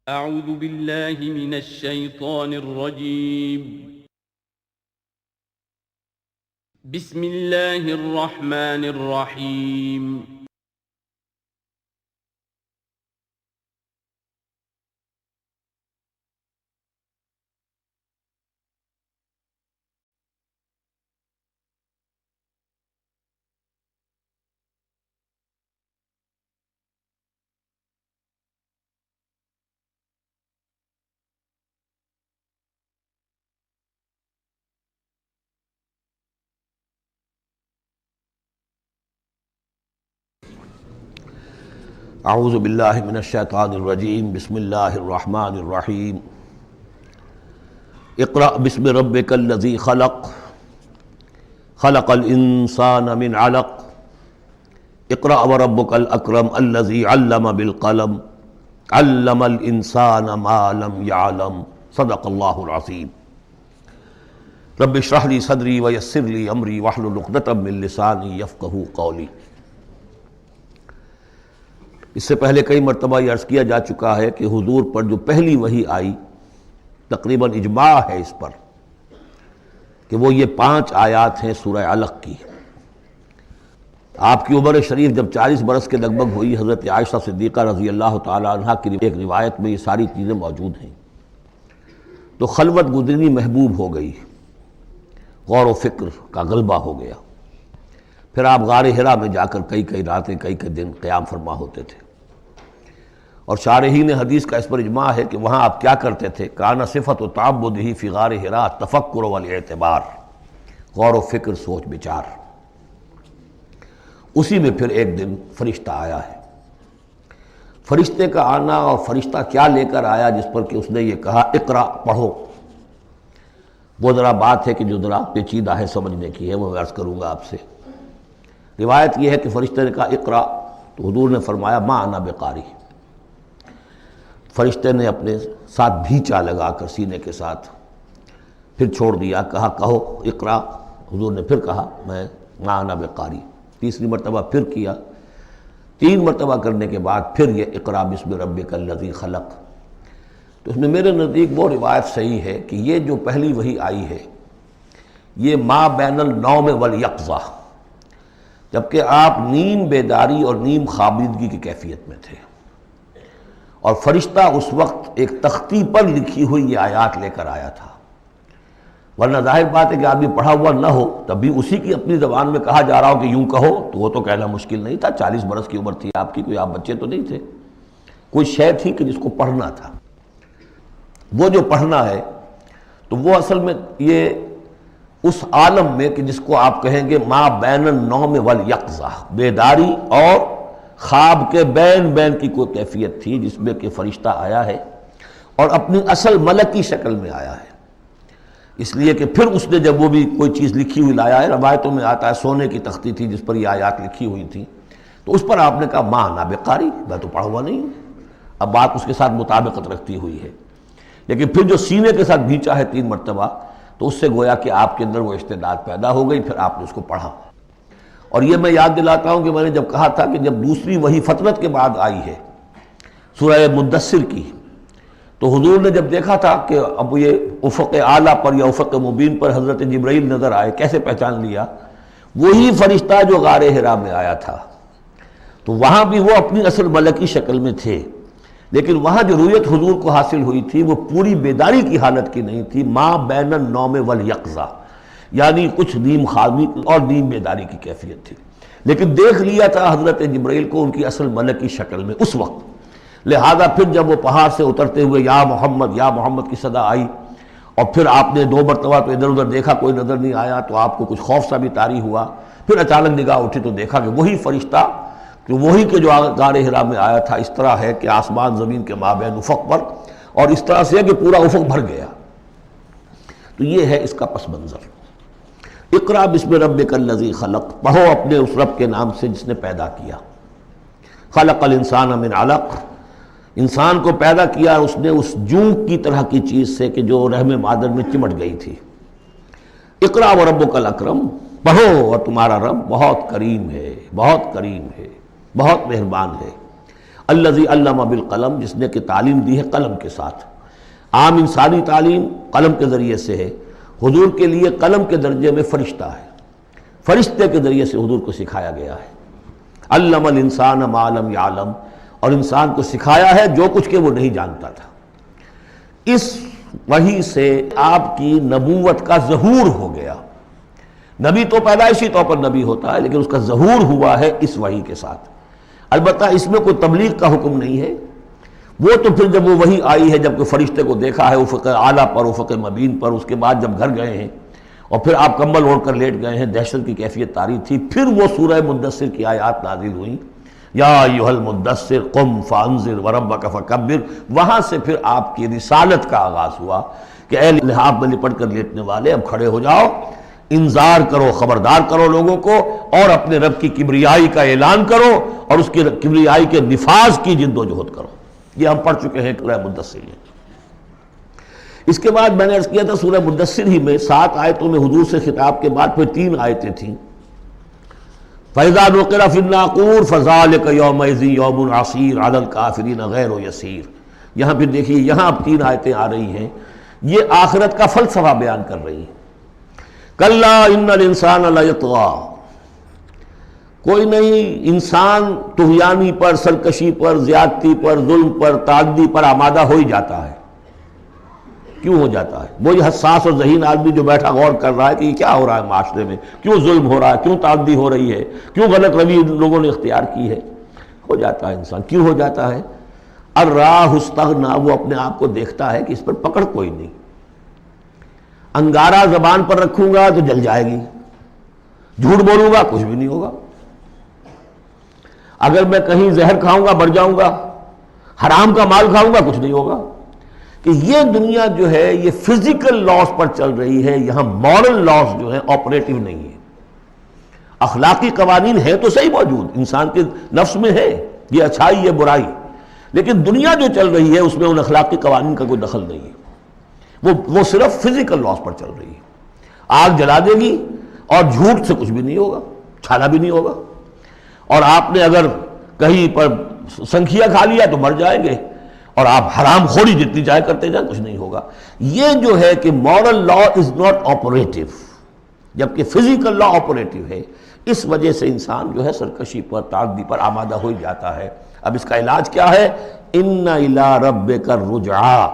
اعوذ باللہ من الشیطان الرجیم بسم اللہ الرحمن الرحیم اعوذ باللہ من الشیطان الرجیم بسم اللہ الرحمن الرحیم اقرأ بسم ربک الذی خلق خلق الانسان من علق اقرأ وربک الاکرم الذی علم بالقلم علم الانسان ما لم يعلم صدق اللہ العظیم رب اشرح لی صدری ویسر لی امری واحلل عقدۃ من لسانی یفقہوا قولی۔ اس سے پہلے کئی مرتبہ یہ عرض کیا جا چکا ہے کہ حضور پر جو پہلی وحی آئی تقریباً اجماع ہے اس پر کہ وہ یہ 5 آیات ہیں سورہ علق کی۔ آپ کی عمر شریف جب 40 برس کے لگ بھگ ہوئی، حضرت عائشہ صدیقہ رضی اللہ تعالی عنہا کی ایک روایت میں یہ ساری چیزیں موجود ہیں، تو خلوت گزرنی محبوب ہو گئی، غور و فکر کا غلبہ ہو گیا۔ پھر آپ غار حرا میں جا کر کئی راتیں کئی دن قیام فرما ہوتے تھے، اور شارحین حدیث کا اس پر اجماع ہے کہ وہاں آپ کیا کرتے تھے؟ کان صفت تعبدہ فی غار حرا تفکر والاعتبار، غور و فکر، سوچ بچار۔ اسی میں پھر ایک دن فرشتہ آیا ہے۔ فرشتے کا آنا اور فرشتہ کیا لے کر آیا جس پر کہ اس نے یہ کہا اقرا، پڑھو، وہ ذرا بات ہے کہ جو ذرا پیچیدہ ہے، سمجھنے کی ہے، وہ میں عرض کروں گا آپ سے۔ روایت یہ ہے کہ فرشتے نے کہا اقرا، تو حضور نے فرمایا ما انا بقاری۔ فرشتے نے اپنے ساتھ بھیچا لگا کر سینے کے ساتھ، پھر چھوڑ دیا، کہا کہو اقرا۔ حضور نے پھر کہا میں ما انا بقاری، تیسری مرتبہ پھر کیا، 3 مرتبہ کرنے کے بعد پھر یہ اقرا بسم ربک الذی خلق۔ تو اس میں میرے نزدیک وہ روایت صحیح ہے کہ یہ جو پہلی وحی آئی ہے یہ ما بین النوم والیقظہ، جبکہ آپ نیم بیداری اور نیم خوابیدگی کی کیفیت میں تھے، اور فرشتہ اس وقت ایک تختی پر لکھی ہوئی یہ آیات لے کر آیا تھا۔ ورنہ ظاہر بات ہے کہ آدمی پڑھا ہوا نہ ہو تب بھی اسی کی اپنی زبان میں کہا جا رہا ہو کہ یوں کہو، تو وہ تو کہنا مشکل نہیں تھا۔ 40 برس کی عمر تھی آپ کی، کوئی آپ بچے تو نہیں تھے، کوئی شے تھی کہ جس کو پڑھنا تھا۔ وہ جو پڑھنا ہے تو وہ اصل میں یہ اس عالم میں کہ جس کو آپ کہیں گے ما بین النوم والیقظہ، بیداری اور خواب کے بین کی کوئی کیفیت تھی جس میں کہ فرشتہ آیا ہے اور اپنی اصل ملکی شکل میں آیا ہے۔ اس لیے کہ پھر اس نے جب وہ بھی کوئی چیز لکھی ہوئی لایا ہے، روایتوں میں آتا ہے سونے کی تختی تھی جس پر یہ آیات لکھی ہوئی تھیں، تو اس پر آپ نے کہا ما انا بقاری، میں تو پڑھا ہوا نہیں ہوں۔ اب بات اس کے ساتھ مطابقت رکھتی ہوئی ہے، لیکن پھر جو سینے کے ساتھ بھیچا ہے 3 مرتبہ، تو اس سے گویا کہ آپ کے اندر وہ استعداد پیدا ہو گئی، پھر آپ نے اس کو پڑھا۔ اور یہ میں یاد دلاتا ہوں کہ میں نے جب کہا تھا کہ جب دوسری وحی فترت کے بعد آئی ہے سورہ مدثر کی، تو حضور نے جب دیکھا تھا کہ اب یہ افق اعلیٰ پر یا افق مبین پر حضرت جبرائیل نظر آئے، کیسے پہچان لیا؟ وہی فرشتہ جو غار حرا میں آیا تھا، تو وہاں بھی وہ اپنی اصل ملکی شکل میں تھے، لیکن وہاں جو رویت حضور کو حاصل ہوئی تھی وہ پوری بیداری کی حالت کی نہیں تھی، ما بین النوم والیقظہ، یعنی کچھ نیم خوابی اور نیم بیداری کی کیفیت تھی، لیکن دیکھ لیا تھا حضرت جبرائیل کو ان کی اصل ملکی شکل میں اس وقت۔ لہذا پھر جب وہ پہاڑ سے اترتے ہوئے یا محمد کی صدا آئی، اور پھر آپ نے 2 مرتبہ تو ادھر ادھر دیکھا، کوئی نظر نہیں آیا، تو آپ کو کچھ خوف سا بھی طاری ہوا۔ پھر اچانک نگاہ اٹھی تو دیکھا کہ وہی فرشتہ کہ وہی کہ جو غار حرا میں آیا تھا، اس طرح ہے کہ آسمان زمین کے مابین افق پر، اور اس طرح سے ہے کہ پورا افق بھر گیا۔ تو یہ ہے اس کا پس منظر۔ اقرا بسم ربک الذی خلق، پڑھو اپنے اس رب کے نام سے جس نے پیدا کیا۔ خلق الانسان من علق، انسان کو پیدا کیا اس نے اس جونک کی طرح کی چیز سے کہ جو رحم مادر میں چمٹ گئی تھی۔ اقرا وربک الاکرم، پڑھو اور تمہارا رب بہت کریم ہے، بہت کریم ہے، بہت مہربان ہے۔ الذی علم بالقلم، جس نے کہ تعلیم دی ہے قلم کے ساتھ۔ عام انسانی تعلیم قلم کے ذریعے سے ہے، حضور کے لیے قلم کے درجے میں فرشتہ ہے، فرشتے کے ذریعے سے حضور کو سکھایا گیا ہے۔ علم الانسان ما لم یعلم، اور انسان کو سکھایا ہے جو کچھ کہ وہ نہیں جانتا تھا۔ اس وحی سے آپ کی نبوت کا ظہور ہو گیا۔ نبی تو پیدائشی طور پر نبی ہوتا ہے، لیکن اس کا ظہور ہوا ہے اس وحی کے ساتھ۔ البتہ اس میں کوئی تبلیغ کا حکم نہیں ہے، وہ تو پھر جب وہ وحی آئی ہے، جب کوئی فرشتے کو دیکھا ہے افق اعلیٰ پر، افق مبین پر، اس کے بعد جب گھر گئے ہیں اور پھر آپ کمبل اوڑھ کر لیٹ گئے ہیں، دہشت کی کیفیت طاری تھی، پھر وہ سورہ مدثر کی آیات نازل ہوئیں، یا ایھا المدثر قم فانذر وربک فکبر۔ وہاں سے پھر آپ کی رسالت کا آغاز ہوا کہ اے لحاف میں لپٹ کر لیٹنے والے، اب کھڑے ہو جاؤ، انذار کرو، خبردار کرو لوگوں کو، اور اپنے رب کی کبریائی کا اعلان کرو، اور اس کی کبریائی کے نفاذ کی جد و جہد کرو۔ یہ ہم پڑھ چکے ہیں سورہ مدثر میں۔ اس کے بعد میں نے عرض کیا تھا سورہ مدثر ہی میں 7 آیتوں میں حضور سے خطاب کے بعد پھر 3 آیتیں تھیں۔ فَإِذَا نُقِرَ فِي النَّاقُورِ فَذَلِكَ يَوْمَئِذٍ يَوْمٌ عَسِيرٌ عَلَى الْكَافِرِينَ غَيْرُ يَسِيرٌ۔ یہاں پھر دیکھیے، یہاں اب 3 آیتیں آ رہی ہیں، یہ آخرت کا فلسفہ بیان کر رہی ہیں۔ کَلَّا إِنَّ الْإِنسَانَ لَيَطْغَىٰ، کوئی نہیں، انسان طغیانی پر، سرکشی پر، زیادتی پر، ظلم پر، تعدی پر آمادہ ہو ہی جاتا ہے۔ کیوں ہو جاتا ہے؟ وہی حساس اور ذہین آدمی جو بیٹھا غور کر رہا ہے کہ یہ کیا ہو رہا ہے معاشرے میں، کیوں ظلم ہو رہا ہے، کیوں تعدی ہو رہی ہے، کیوں غلط روی لوگوں نے اختیار کی ہے، ہو جاتا ہے انسان۔ کیوں ہو جاتا ہے؟ الراہ استغنا، وہ اپنے آپ کو دیکھتا ہے کہ اس پر پکڑ کوئی نہیں، انگارہ زبان پر رکھوں گا تو جل جائے گی، جھوٹ بولوں گا کچھ بھی نہیں ہوگا، اگر میں کہیں زہر کھاؤں گا مر جاؤں گا، حرام کا مال کھاؤں گا کچھ نہیں ہوگا۔ کہ یہ دنیا جو ہے یہ فزیکل لاز پر چل رہی ہے، یہاں مورل لاز جو ہیں آپریٹو نہیں ہے۔ اخلاقی قوانین ہے تو صحیح موجود، انسان کے نفس میں ہے، یہ اچھائی یہ برائی، لیکن دنیا جو چل رہی ہے اس میں ان اخلاقی قوانین کا کوئی دخل نہیں ہے، وہ صرف فزیکل لاز پر چل رہی ہے۔ آگ جلا دے گی اور جھوٹ سے کچھ بھی نہیں ہوگا، چھالا بھی نہیں ہوگا، اور آپ نے اگر کہیں پر سنکھیا کھا لیا تو مر جائیں گے، اور آپ حرام خوری جتنی چاہے کرتے جائیں کچھ نہیں ہوگا۔ یہ جو ہے کہ moral law is not operative, جبکہ فزیکل لا آپریٹو ہے، اس وجہ سے انسان جو ہے سرکشی پر، تعدی پر آمادہ ہو جاتا ہے۔ اب اس کا علاج کیا ہے؟ ان الی ربک الرجعی،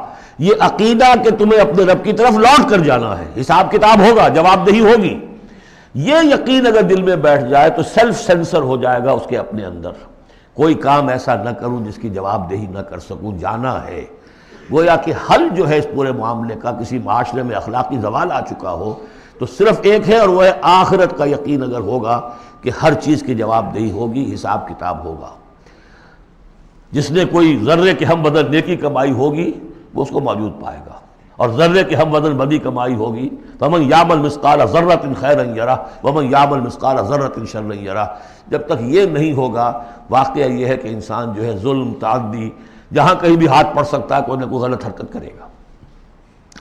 یہ عقیدہ کہ تمہیں اپنے رب کی طرف لوٹ کر جانا ہے، حساب کتاب ہوگا، جواب دہی ہوگی، یہ یقین اگر دل میں بیٹھ جائے تو سیلف سینسر ہو جائے گا اس کے اپنے اندر، کوئی کام ایسا نہ کروں جس کی جواب دہی نہ کر سکوں، جانا ہے۔ گویا کہ حل جو ہے اس پورے معاملے کا، کسی معاشرے میں اخلاقی زوال آ چکا ہو تو صرف ایک ہے، اور وہ ہے آخرت کا یقین اگر ہوگا کہ ہر چیز کی جواب دہی ہوگی، حساب کتاب ہوگا۔ جس نے کوئی ذرے کے ہم بدل نیکی کمائی ہوگی وہ اس کو موجود پائے گا، اور ذرے کے ہم بدل بدی کمائی ہوگی، فَمَنْ يَعْمَلْ مِثْقَالَ ذَرَّةٍ خَيْرًا يَرَهُ وَمَنْ يَعْمَلْ مِثْقَالَ ذَرَّةٍ شَرًّا يَرَهُ۔ جب تک یہ نہیں ہوگا، واقعہ یہ ہے کہ انسان جو ہے ظلم، تعدی، جہاں کہیں بھی ہاتھ پڑ سکتا ہے کوئی نہ کوئی غلط حرکت کرے گا۔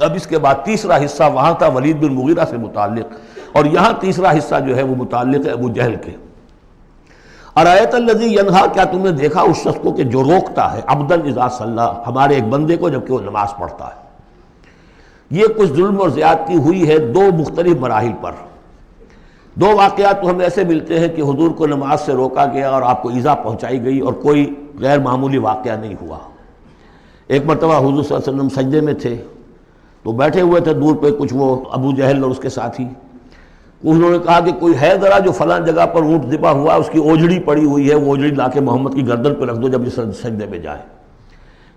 اب اس کے بعد تیسرا حصہ وہاں تھا ولید بن مغیرہ سے متعلق، اور یہاں تیسرا حصہ جو ہے وہ متعلق ہے ابو جہل کے۔ ارایت الذی ینہا، کیا تم نے دیکھا اس شخص کو کہ جو روکتا ہے، عبدا اذا صلی، ہمارے ایک بندے کو جبکہ وہ نماز پڑھتا ہے۔ یہ کچھ ظلم اور زیادتی ہوئی ہے 2 مختلف مراحل پر۔ 2 واقعات تو ہمیں ایسے ملتے ہیں کہ حضور کو نماز سے روکا گیا اور آپ کو ایذا پہنچائی گئی اور کوئی غیر معمولی واقعہ نہیں ہوا۔ ایک مرتبہ حضور صلی اللہ علیہ وسلم سجدے میں تھے تو بیٹھے ہوئے تھے دور پہ کچھ وہ ابو جہل اور اس کے ساتھی، انہوں نے کہا کہ کوئی ہے ذرا جو فلاں جگہ پر اونٹ ذبح ہوا، اس کی اوجڑی پڑی ہوئی ہے، وہ اوجڑی لا کے محمد کی گردن پہ رکھ دو جب یہ سجدے میں جائے۔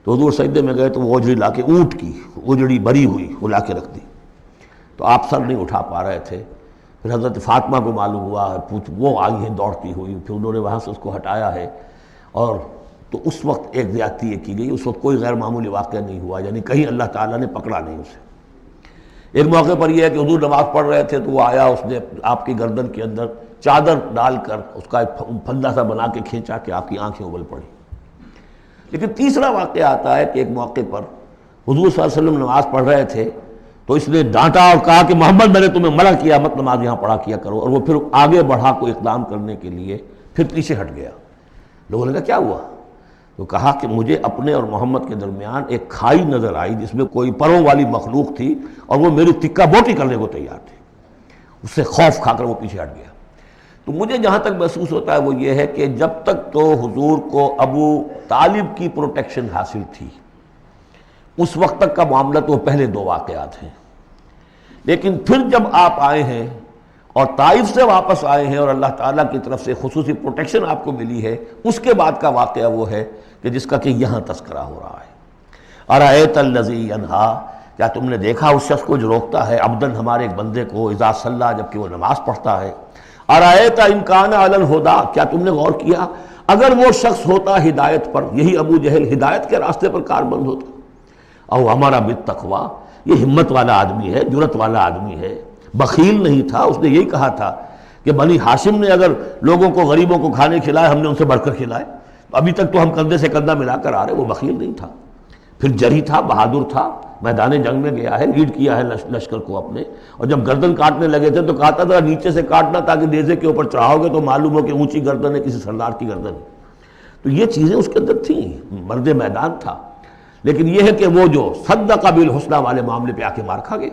تو حضور سجدے میں گئے تو وہ اوجڑی لا کے، اونٹ کی اوجڑی بری ہوئی وہ لا کے رکھ دی، تو آپ سر نہیں اٹھا پا رہے تھے۔ پھر حضرت فاطمہ کو معلوم ہوا ہے، وہ آئی ہیں دوڑتی ہوئی، پھر انہوں نے وہاں سے اس کو ہٹایا ہے، اور تو اس وقت ایک زیادتی یہ کی گئی، اس وقت کوئی غیر معمولی واقعہ نہیں ہوا، یعنی کہیں اللہ تعالیٰ نے پکڑا نہیں اسے۔ ایک موقع پر یہ ہے کہ حضور نماز پڑھ رہے تھے تو وہ آیا، اس نے آپ کی گردن کے اندر چادر ڈال کر اس کا ایک پھندا سا بنا کے کھینچا کہ آپ کی آنکھیں ابل پڑی۔ لیکن تیسرا واقعہ آتا ہے کہ ایک موقع پر حضور صلی اللہ علیہ وسلم نماز پڑھ رہے تھے تو اس نے ڈانٹا اور کہا کہ محمد میں نے تمہیں منع کیا مت نماز یہاں پڑھا کیا کرو، اور وہ پھر آگے بڑھا کوئی اقدام کرنے کے لیے پھر پیچھے ہٹ گیا۔ لوگوں نے کہا کیا ہوا؟ تو کہا کہ مجھے اپنے اور محمد کے درمیان ایک کھائی نظر آئی جس میں کوئی پروں والی مخلوق تھی اور وہ میری تکہ بوٹی کرنے کو تیار تھی. اس سے خوف کھا کر وہ پیچھے ہٹ گیا. تو مجھے جہاں تک محسوس ہوتا ہے وہ یہ ہے کہ جب تک تو حضور کو ابو طالب کی پروٹیکشن حاصل تھی اس وقت تک کا معاملہ تو پہلے دو واقعات ہیں. لیکن پھر جب آپ آئے ہیں اور طائف سے واپس آئے ہیں اور اللہ تعالیٰ کی طرف سے خصوصی پروٹیکشن آپ کو ملی ہے، اس کے بعد کا واقعہ وہ ہے کہ جس کا کہ یہاں تذکرہ ہو رہا ہے. ارأیت الذی ینہا، کیا تم نے دیکھا اس شخص کو جو روکتا ہے عبدن ہمارے ایک بندے کو اذا صلی، جبکہ وہ نماز پڑھتا ہے. ارأیت ان کان علی الہدی، کیا تم نے غور کیا اگر وہ شخص ہوتا ہدایت پر، یہی ابو جہل ہدایت کے راستے پر کاربند ہوتا. او ہمارا بالتقوی، یہ ہمت والا آدمی ہے، جرت والا آدمی ہے، بخیل نہیں تھا. اس نے یہی کہا تھا کہ بنی ہاشم نے اگر لوگوں کو غریبوں کو کھانے کھلائے ہم نے ان سے بڑھ کر کھلائے، ابھی تک تو ہم کندھے سے کندھا ملا کر آ رہے. وہ بخیل نہیں تھا، پھر جری تھا، بہادر تھا، میدان جنگ میں گیا ہے، لیڈ کیا ہے لشکر کو اپنے. اور جب گردن کاٹنے لگے تھے تو کہتا تھا نیچے سے کاٹنا تاکہ نیزے کے اوپر چڑھاؤ گے تو معلوم ہو کہ اونچی گردن ہے کسی سردار کی گردن ہے. تو یہ چیزیں اس کے اندر تھیں، مرد میدان تھا. لیکن یہ ہے کہ وہ جو صدق بالحسنی والے معاملے پہ آ کے مار کھا گئے.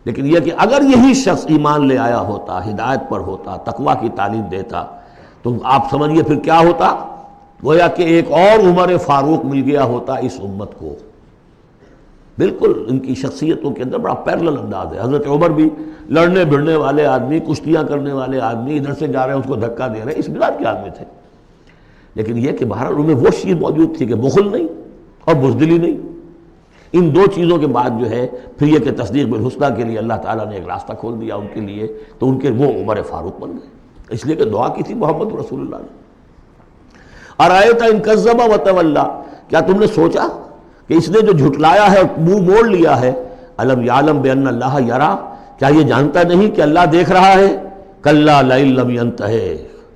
لیکن یہ کہ اگر یہی شخص ایمان لے آیا ہوتا، ہدایت پر ہوتا، تقویٰ کی تعلیم دیتا، تو آپ سمجھیے پھر کیا ہوتا. گویا کہ ایک اور عمر فاروق مل گیا ہوتا اس امت کو. بالکل ان کی شخصیتوں کے اندر بڑا پیرلل انداز ہے. حضرت عمر بھی لڑنے بھڑنے والے آدمی، کشتیاں کرنے والے آدمی، ادھر سے جا رہے ہیں اس کو دھکا دے رہے ہیں، اس مزاج کے آدمی تھے. لیکن یہ کہ بہرحال ان میں وہ چیز موجود تھی کہ بخل نہیں اور بزدلی نہیں. ان دو چیزوں کے بعد جو ہے پھر یہ کہ تصدیق بالحسنی کے لیے اللہ تعالیٰ نے ایک راستہ کھول دیا ان کے لیے، تو ان کے وہ عمر فاروق بن گئے. اس لیے کہ دعا کی تھی محمد رسول اللہ نے. ارأیت ان کذب وتولی، کیا تم نے سوچا کہ اس نے جو جھٹلایا ہے اور منہ موڑ لیا ہے، الم یعلم بان اللہ یری، کیا یہ جانتا نہیں کہ اللہ دیکھ رہا ہے. کلا لئن لم ینتہ،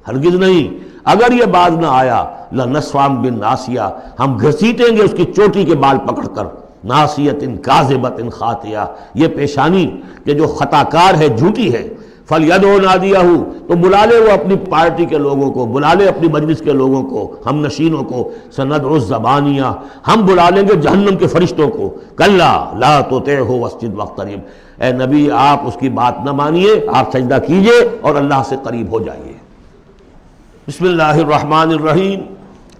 ہرگز نہیں اگر یہ باز نہ آیا، لنصفا بالناصیہ، ہم گھسیٹیں گے اس کی چوٹی کے بال پکڑ کر. ناصیۃ کاذبۃ خاطئہ، یہ پیشانی کہ جو خطا کار ہے، جھوٹی ہے. فلیدعو نادیہ، تو بلا لے وہ اپنی پارٹی کے لوگوں کو، بلا لے اپنی مجلس کے لوگوں کو، ہم نشینوں کو. سندعو الزبانیہ، ہم بلا لیں گے جہنم کے فرشتوں کو. کلا لا تطعہ واسجد واقترب، اے نبی آپ اس کی بات نہ مانیے، آپ سجدہ کیجئے اور اللہ سے قریب ہو جائیے. بسم اللہ الرحمن الرحیم.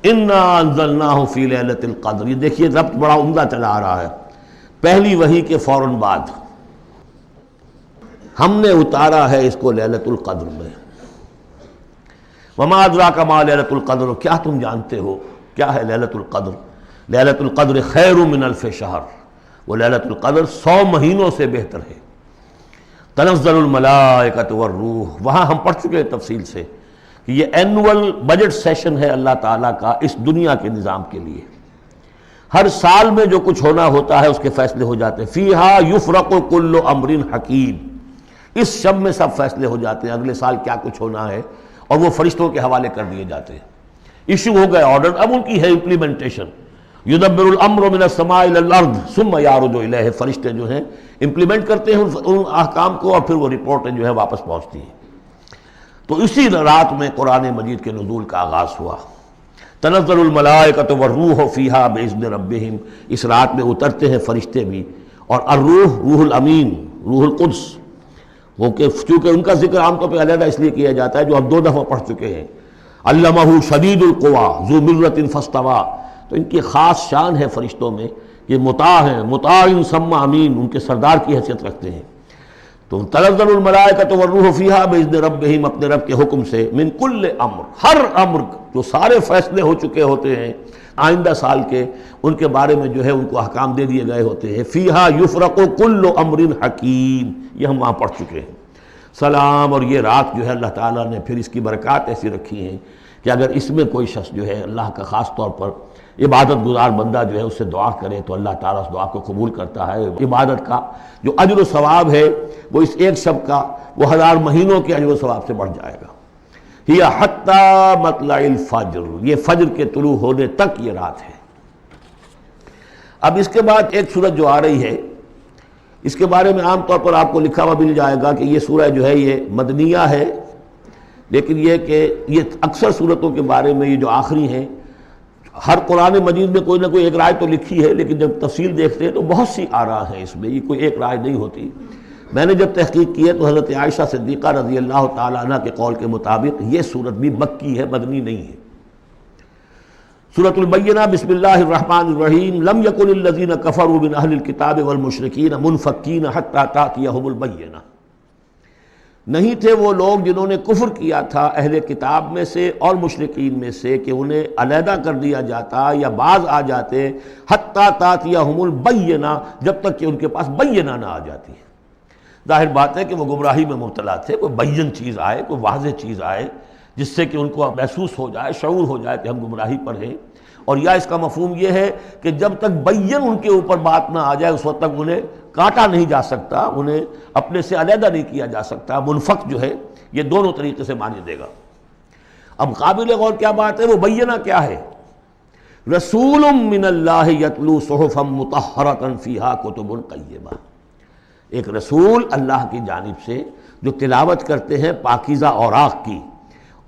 انا انزلناہ فی لیلۃ القدر، یہ دیکھیے ربط بڑا عمدہ چلا آ رہا ہے. پہلی وحی کے فوراً بعد ہم نے اتارا ہے اس کو لیلۃ القدر میں. وما ادراک ما لیلۃ القدر، کیا تم جانتے ہو کیا ہے لیلۃ القدر. لیلۃ القدر خیر من الف شہر، وہ لیلۃ القدر 100 مہینوں سے بہتر ہے. تنزل الملائکۃ والروح، وہاں ہم پڑھ چکے ہیں تفصیل سے کہ یہ اینول بجٹ سیشن ہے اللہ تعالیٰ کا اس دنیا کے نظام کے لیے. ہر سال میں جو کچھ ہونا ہوتا ہے اس کے فیصلے ہو جاتے ہیں. فیہا یفرق کل امر حکیم، اس شب میں سب فیصلے ہو جاتے ہیں اگلے سال کیا کچھ ہونا ہے، اور وہ فرشتوں کے حوالے کر دیے جاتے ہیں. ایشو ہو گئے آرڈر، اب ان کی ہے امپلیمنٹیشن. یدبر الامر من السماء الى الارض ثم یعرج الیہ، فرشتے جو ہیں امپلیمنٹ کرتے ہیں ان احکام کو اور پھر وہ رپورٹیں جو ہے واپس پہنچتی ہیں. تو اسی رات میں قرآن مجید کے نزول کا آغاز ہوا. تنزل الملائکۃ والروح فیہا باذن ربہم، اس رات میں اترتے ہیں فرشتے بھی، اور الروح روح الامین، روح القدس، وہ کہ چونکہ ان کا ذکر عام طور پہ علیحدہ اس لیے کیا جاتا ہے جو ہم 2 دفعہ پڑھ چکے ہیں. علمہ شدید القویٰ ذو مرۃ فاستویٰ، تو ان کی خاص شان ہے فرشتوں میں کہ مطاع ہیں، مطاع ثم امین، ان کے سردار کی حیثیت رکھتے ہیں. تو تنزل الملائکۃ والروح فیہا باذن ربہم، اپنے رب کے حکم سے، من کل امر، ہر امر، جو سارے فیصلے ہو چکے ہوتے ہیں آئندہ سال کے، ان کے بارے میں جو ہے ان کو احکام دے دیے گئے ہوتے ہیں. فیہا یفرق کل امر حکیم، یہ ہم وہاں پڑھ چکے ہیں. سلام، اور یہ رات جو ہے اللہ تعالیٰ نے پھر اس کی برکات ایسی رکھی ہیں کہ اگر اس میں کوئی شخص جو ہے اللہ کا خاص طور پر عبادت گزار بندہ جو ہے اس سے دعا کرے تو اللہ تعالیٰ اس دعا کو قبول کرتا ہے. عبادت کا جو اجر و ثواب ہے وہ اس ایک شب کا وہ 1000 مہینوں کے اجر و ثواب سے بڑھ جائے گا. ہی حتی مطلع الفجر، یہ فجر کے طلوع ہونے تک یہ رات ہے. اب اس کے بعد ایک سورت جو آ رہی ہے، اس کے بارے میں عام طور پر آپ کو لکھا ہوا مل جائے گا کہ یہ سورہ جو ہے یہ مدنیہ ہے. لیکن یہ کہ یہ اکثر سورتوں کے بارے میں یہ جو آخری ہیں ہر قرآن مجید میں کوئی نہ کوئی ایک رائے تو لکھی ہے، لیکن جب تفصیل دیکھتے ہیں تو بہت سی آراء ہیں اس میں، یہ کوئی ایک رائے نہیں ہوتی۔ میں نے جب تحقیق کی ہے تو حضرت عائشہ صدیقہ رضی اللہ تعالیٰ عنہ کے قول کے مطابق یہ صورت بھی مکی ہے، مدنی نہیں ہے۔ سورۃ البینہ، بسم اللہ الرحمن الرحیم، لم یکن الذین کفروا من اہل الکتاب والمشرکین منفکین حتی تأتیہم البینہ، نہیں تھے وہ لوگ جنہوں نے کفر کیا تھا اہل کتاب میں سے اور مشرکین میں سے کہ انہیں علیحدہ کر دیا جاتا یا باز آ جاتے، حتی تأتیہم البینہ، جب تک کہ ان کے پاس بینہ نہ آ جاتی ہے۔ ظاہر بات ہے کہ وہ گمراہی میں مبتلا تھے، کوئی بین چیز آئے، کوئی واضح چیز آئے جس سے کہ ان کو محسوس ہو جائے، شعور ہو جائے کہ ہم گمراہی پر ہیں۔ اور یا اس کا مفہوم یہ ہے کہ جب تک بین ان کے اوپر بات نہ آ جائے اس وقت تک انہیں کاٹا نہیں جا سکتا، انہیں اپنے سے علیحدہ نہیں کیا جا سکتا۔ منفک جو ہے یہ دونوں طریقے سے معنی دے گا۔ اب قابل غور کیا بات ہے، وہ بینہ کیا ہے؟ رسول من اللہ یتلو صحفا مطہرۃ فیہا کتب قیمہ، ایک رسول اللہ کی جانب سے جو تلاوت کرتے ہیں پاکیزہ اوراق کی،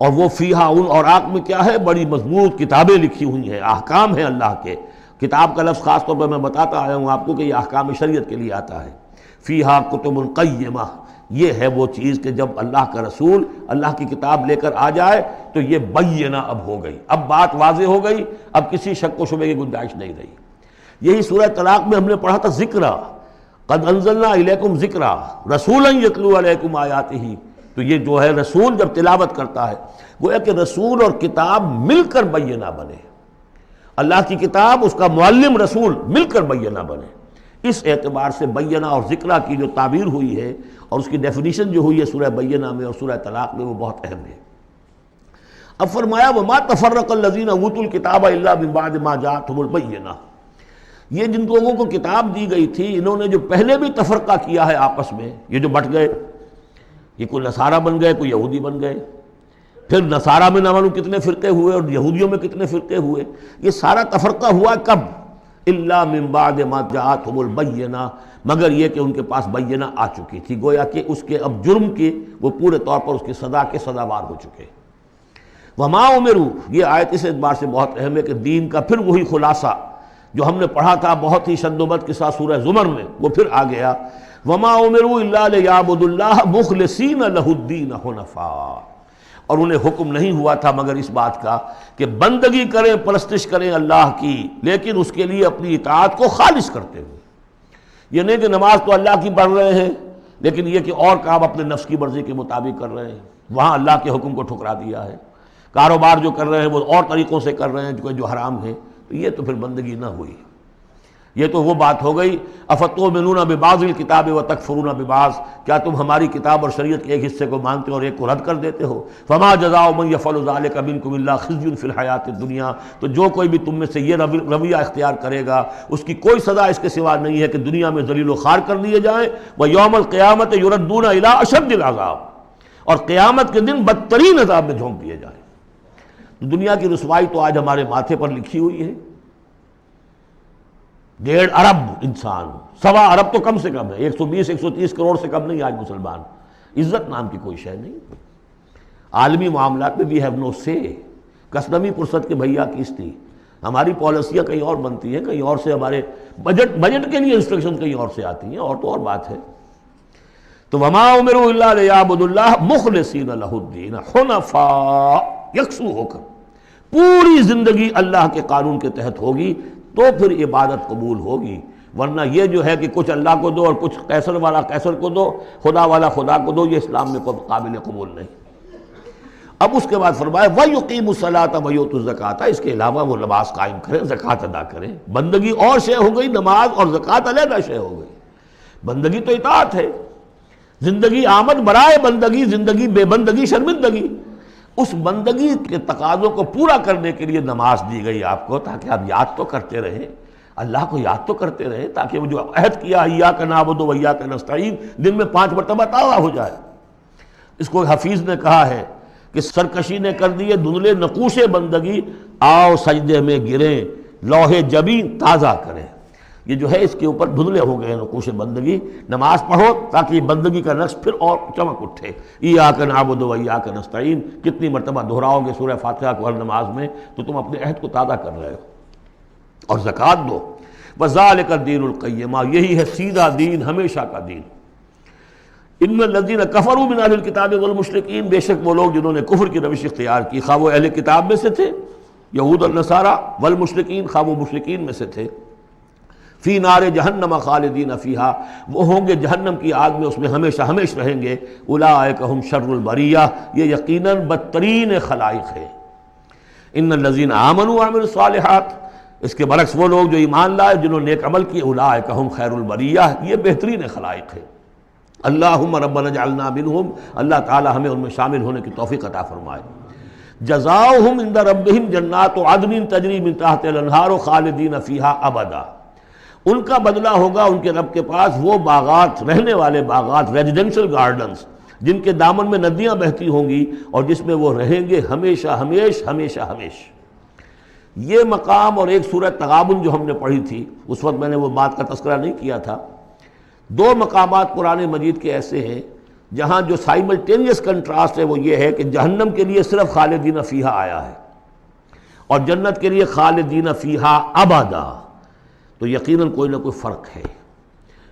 اور وہ فیہا، ان اوراق میں کیا ہے؟ بڑی مضبوط کتابیں لکھی ہوئی ہیں، احکام ہیں اللہ کے۔ کتاب کا لفظ خاص طور پر میں بتاتا آیا ہوں آپ کو کہ یہ احکام شریعت کے لیے آتا ہے۔ فیہا کتب قیمہ، یہ ہے وہ چیز کہ جب اللہ کا رسول اللہ کی کتاب لے کر آ جائے تو یہ بینہ اب ہو گئی، اب بات واضح ہو گئی، اب کسی شک و شبے کی گنجائش نہیں رہی۔ یہی سورہ طلاق میں ہم نے پڑھا تھا ذکرہ، قد انزلنا الیکم ذکرا رسولا یتلو علیکم آیاتہ، تو یہ جو ہے رسول جب تلاوت کرتا ہے، گویا کہ رسول اور کتاب مل کر بینہ بنے، اللہ کی کتاب اس کا معلم رسول مل کر بینہ بنے۔ اس اعتبار سے بینہ اور ذکرہ کی جو تعبیر ہوئی ہے اور اس کی ڈیفینیشن جو ہوئی ہے سورہ بینہ میں اور سورہ طلاق میں، وہ بہت اہم ہے۔ اب فرمایا وما تفرق الذین اوتوا الکتاب الا من بعد ما جاءتهم البینہ، یہ جن لوگوں کو کتاب دی گئی تھی انہوں نے جو پہلے بھی تفرقہ کیا ہے آپس میں، یہ جو بٹ گئے، یہ کوئی نصارہ بن گئے، کوئی یہودی بن گئے، پھر نصارہ میں نہ معلوم کتنے فرقے ہوئے اور یہودیوں میں کتنے فرقے ہوئے، یہ سارا تفرقہ ہوا کب؟ الا من بعد ما جاءتهم البینہ، مگر یہ کہ ان کے پاس بینہ آ چکی تھی، گویا کہ اس کے اب جرم کے وہ پورے طور پر اس کی سزا کے سزاوار ہو چکے۔ وما امروا، یہ آیت اس اعتبار سے بہت اہم ہے کہ دین کا پھر وہی خلاصہ جو ہم نے پڑھا تھا بہت ہی شد و بد کے ساتھ سورہ زمر میں، وہ پھر آ گیا۔ وما امروا الا لیعبدوا اللہ مخلصین لہ الدین حنفاء، اور انہیں حکم نہیں ہوا تھا مگر اس بات کا کہ بندگی کریں، پرستش کریں اللہ کی، لیکن اس کے لیے اپنی اطاعت کو خالص کرتے ہوئے۔ یہ نہیں کہ نماز تو اللہ کی پڑھ رہے ہیں لیکن یہ کہ اور کام اپنے نفس کی مرضی کے مطابق کر رہے ہیں، وہاں اللہ کے حکم کو ٹھکرا دیا ہے۔ کاروبار جو کر رہے ہیں وہ اور طریقوں سے کر رہے ہیں جو حرام ہے، تو یہ تو پھر بندگی نہ ہوئی۔ یہ تو وہ بات ہو گئی افتؤمنون ببعض الکتاب وتکفرون ببعض، کیا تم ہماری کتاب اور شریعت کے ایک حصے کو مانتے ہو اور ایک کو رد کر دیتے ہو؟ فما جزاء من یفعل ذلک منکم الا خزی فی الحیاۃ الدنیا، تو جو کوئی بھی تم میں سے یہ رویہ اختیار کرے گا اس کی کوئی سزا اس کے سوا نہیں ہے کہ دنیا میں ذلیل و خوار کر دیے جائیں، ویوم القیامۃ یردون الی اشد العذاب، اور قیامت کے دن بدترین عذاب میں جھونک دیے جائیں۔ دنیا کی رسوائی تو آج ہمارے ماتھے پر لکھی ہوئی ہے۔ 1.5 ارب انسان، 1.25 ارب تو کم سے کم ہے، 120-130 کروڑ سے کم نہیں آج مسلمان، عزت نام کی کوئی شے نہیں۔ عالمی معاملات میں وی ہیو نو سے، کسٹمی پرست کے بھیا کیس تھی، ہماری پالیسیاں کہیں اور بنتی ہیں، کہیں اور سے ہمارے بجٹ کے لیے انسٹرکشن کہیں اور سے آتی ہیں، اور تو اور بات ہے۔ تو وما امروا الا لیعبدوا اللہ مخلصین لہ الدین حنفاء، یکسو ہو کر پوری زندگی اللہ کے قانون کے تحت ہوگی تو پھر عبادت قبول ہوگی، ورنہ یہ جو ہے کہ کچھ اللہ کو دو اور کچھ قیصر والا قیصر کو دو، خدا والا خدا کو دو، یہ اسلام میں قابل قبول نہیں۔ اب اس کے بعد فرمایا وَيُقِيمُ الصَّلَاةَ وَيُؤْتُوا الزَّكَاةَ، اس کے علاوہ وہ نماز قائم کریں، زکوٰۃ ادا کریں۔ بندگی اور شے ہو گئی، نماز اور زکوٰۃ علیحدہ شے ہو گئی۔ بندگی تو اطاعت ہے، زندگی آمد برائے بندگی، زندگی بے بندگی شرمندگی۔ اس بندگی کے تقاضوں کو پورا کرنے کے لیے نماز دی گئی آپ کو، تاکہ آپ یاد تو کرتے رہیں، اللہ کو یاد تو کرتے رہیں، تاکہ وہ جو عہد کیا ایاک نعبد و ایاک نستعین دن میں 5 مرتبہ تازہ ہو جائے۔ اس کو حفیظ نے کہا ہے کہ سرکشی نے کر دیے دھندلے نقوش بندگی، آؤ سجدے میں گریں، لوح جبین تازہ کریں۔ یہ جو ہے اس کے اوپر دھندلے ہو گئے نقوش بندگی. نماز پڑھو تاکہ یہ بندگی کا نقش پھر اور چمک اٹھے. ایاک نعبد و ایاک نستعین کتنی مرتبہ دہراؤ گے سورہ فاتحہ کو ہر نماز میں تو تم اپنے عہد کو تازہ کر رہے ہو. اور زکوٰۃ دو. وذالک الدین القیمہ یہی ہے سیدھا دین، ہمیشہ کا دین. ان الذین کفروا من اہل الکتاب والمشرکین بے شک وہ لوگ جنہوں نے کفر کی روش اختیار کی، خواہ وہ اہل کتاب میں سے تھے یہود اور نصارہ، والمشرکین خواہ وہ مشرکین میں سے تھے، فی نار جہنم خالدین فیہا وہ ہوں گے جہنم کی آگ میں، اس میں ہمیشہ ہمیشہ رہیں گے. اولئک ہم شر البریہ یہ یقیناً بدترین خلائق ہے. ان الذین آمنوا وعملوا الصالحات اس کے برعکس وہ لوگ جو ایمان لائے جنہوں نے نیک عمل کیے، اولئک ہم خیر البریہ یہ بہترین خلائق ہے. اللہم ربنا اجعلنا منہم اللہ تعالی ہمیں ان میں شامل ہونے کی توفیق عطا فرمائے. جزاؤہم عند ربہم جنات عدن تجری من تحتہا الانہار خالدین فیہا ابدا ان کا بدلہ ہوگا ان کے رب کے پاس وہ باغات، رہنے والے باغات، ریزیڈینشل گارڈنز جن کے دامن میں ندیاں بہتی ہوں گی اور جس میں وہ رہیں گے ہمیشہ ہمیش ہمیشہ ہمیش. یہ مقام اور ایک سورہ تغابن جو ہم نے پڑھی تھی اس وقت میں نے وہ بات کا تذکرہ نہیں کیا تھا. دو مقامات قرآن مجید کے ایسے ہیں جہاں جو سائملٹینیس کنٹراسٹ ہے وہ یہ ہے کہ جہنم کے لیے صرف خالدین فیہا آیا ہے اور جنت کے لیے خالدین فیہا ابدا، تو یقیناً کوئی نہ کوئی فرق ہے.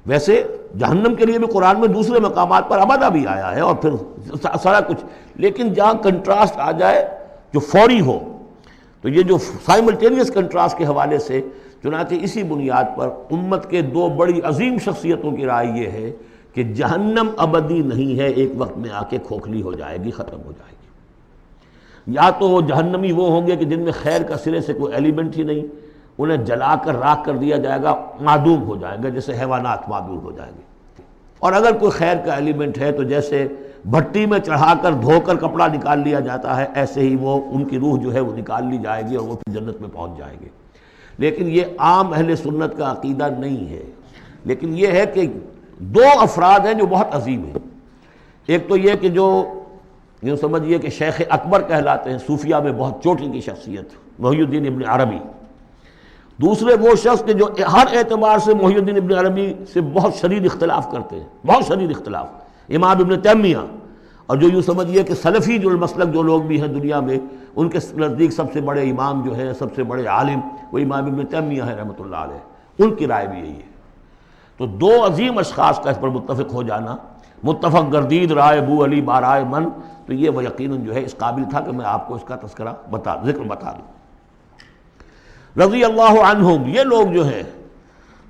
ویسے جہنم کے لیے بھی قرآن میں دوسرے مقامات پر ابدا بھی آیا ہے اور پھر سارا کچھ، لیکن جہاں کنٹراسٹ آ جائے جو فوری ہو، تو یہ جو سائملٹینیس کنٹراسٹ کے حوالے سے چنانچہ اسی بنیاد پر امت کے دو بڑی عظیم شخصیتوں کی رائے یہ ہے کہ جہنم ابدی نہیں ہے، ایک وقت میں آ کے کھوکھلی ہو جائے گی، ختم ہو جائے گی. یا تو وہ جہنمی وہ ہوں گے کہ جن میں خیر کا سرے سے کوئی ایلیمنٹ ہی نہیں، انہیں جلا کر راکھ کر دیا جائے گا، معدوم ہو جائیں گے جیسے حیوانات معدوم ہو جائیں گے. اور اگر کوئی خیر کا ایلیمنٹ ہے تو جیسے بھٹی میں چڑھا کر دھو کر کپڑا نکال لیا جاتا ہے، ایسے ہی وہ ان کی روح جو ہے وہ نکال لی جائے گی اور وہ پھر جنت میں پہنچ جائیں گے. لیکن یہ عام اہل سنت کا عقیدہ نہیں ہے. لیکن یہ ہے کہ دو افراد ہیں جو بہت عظیم ہیں. ایک تو یہ کہ جو یوں سمجھیے کہ شیخ اکبر کہلاتے ہیں، صوفیہ میں بہت چوٹی کی شخصیت، محی الدین ابن عربی. دوسرے وہ شخص کہ جو ہر اعتبار سے محی الدین ابن عربی سے بہت شدید اختلاف کرتے ہیں، بہت شدید اختلاف، امام ابن تیمیہ. اور جو یوں سمجھیے کہ سلفی جو المسلک جو لوگ بھی ہیں دنیا میں، ان کے نزدیک سب سے بڑے امام جو ہے، سب سے بڑے عالم وہ امام ابن تیمیہ ہے رحمۃ اللہ علیہ، ان کی رائے بھی یہی ہے. تو دو عظیم اشخاص کا اس پر متفق ہو جانا، متفق گردید رائے بو علی بارائے من، تو یہ وہ یقیناً جو ہے اس قابل تھا کہ میں آپ کو اس کا تذکرہ ذکر بتا دوں. رضی اللہ عنہم یہ لوگ جو ہیں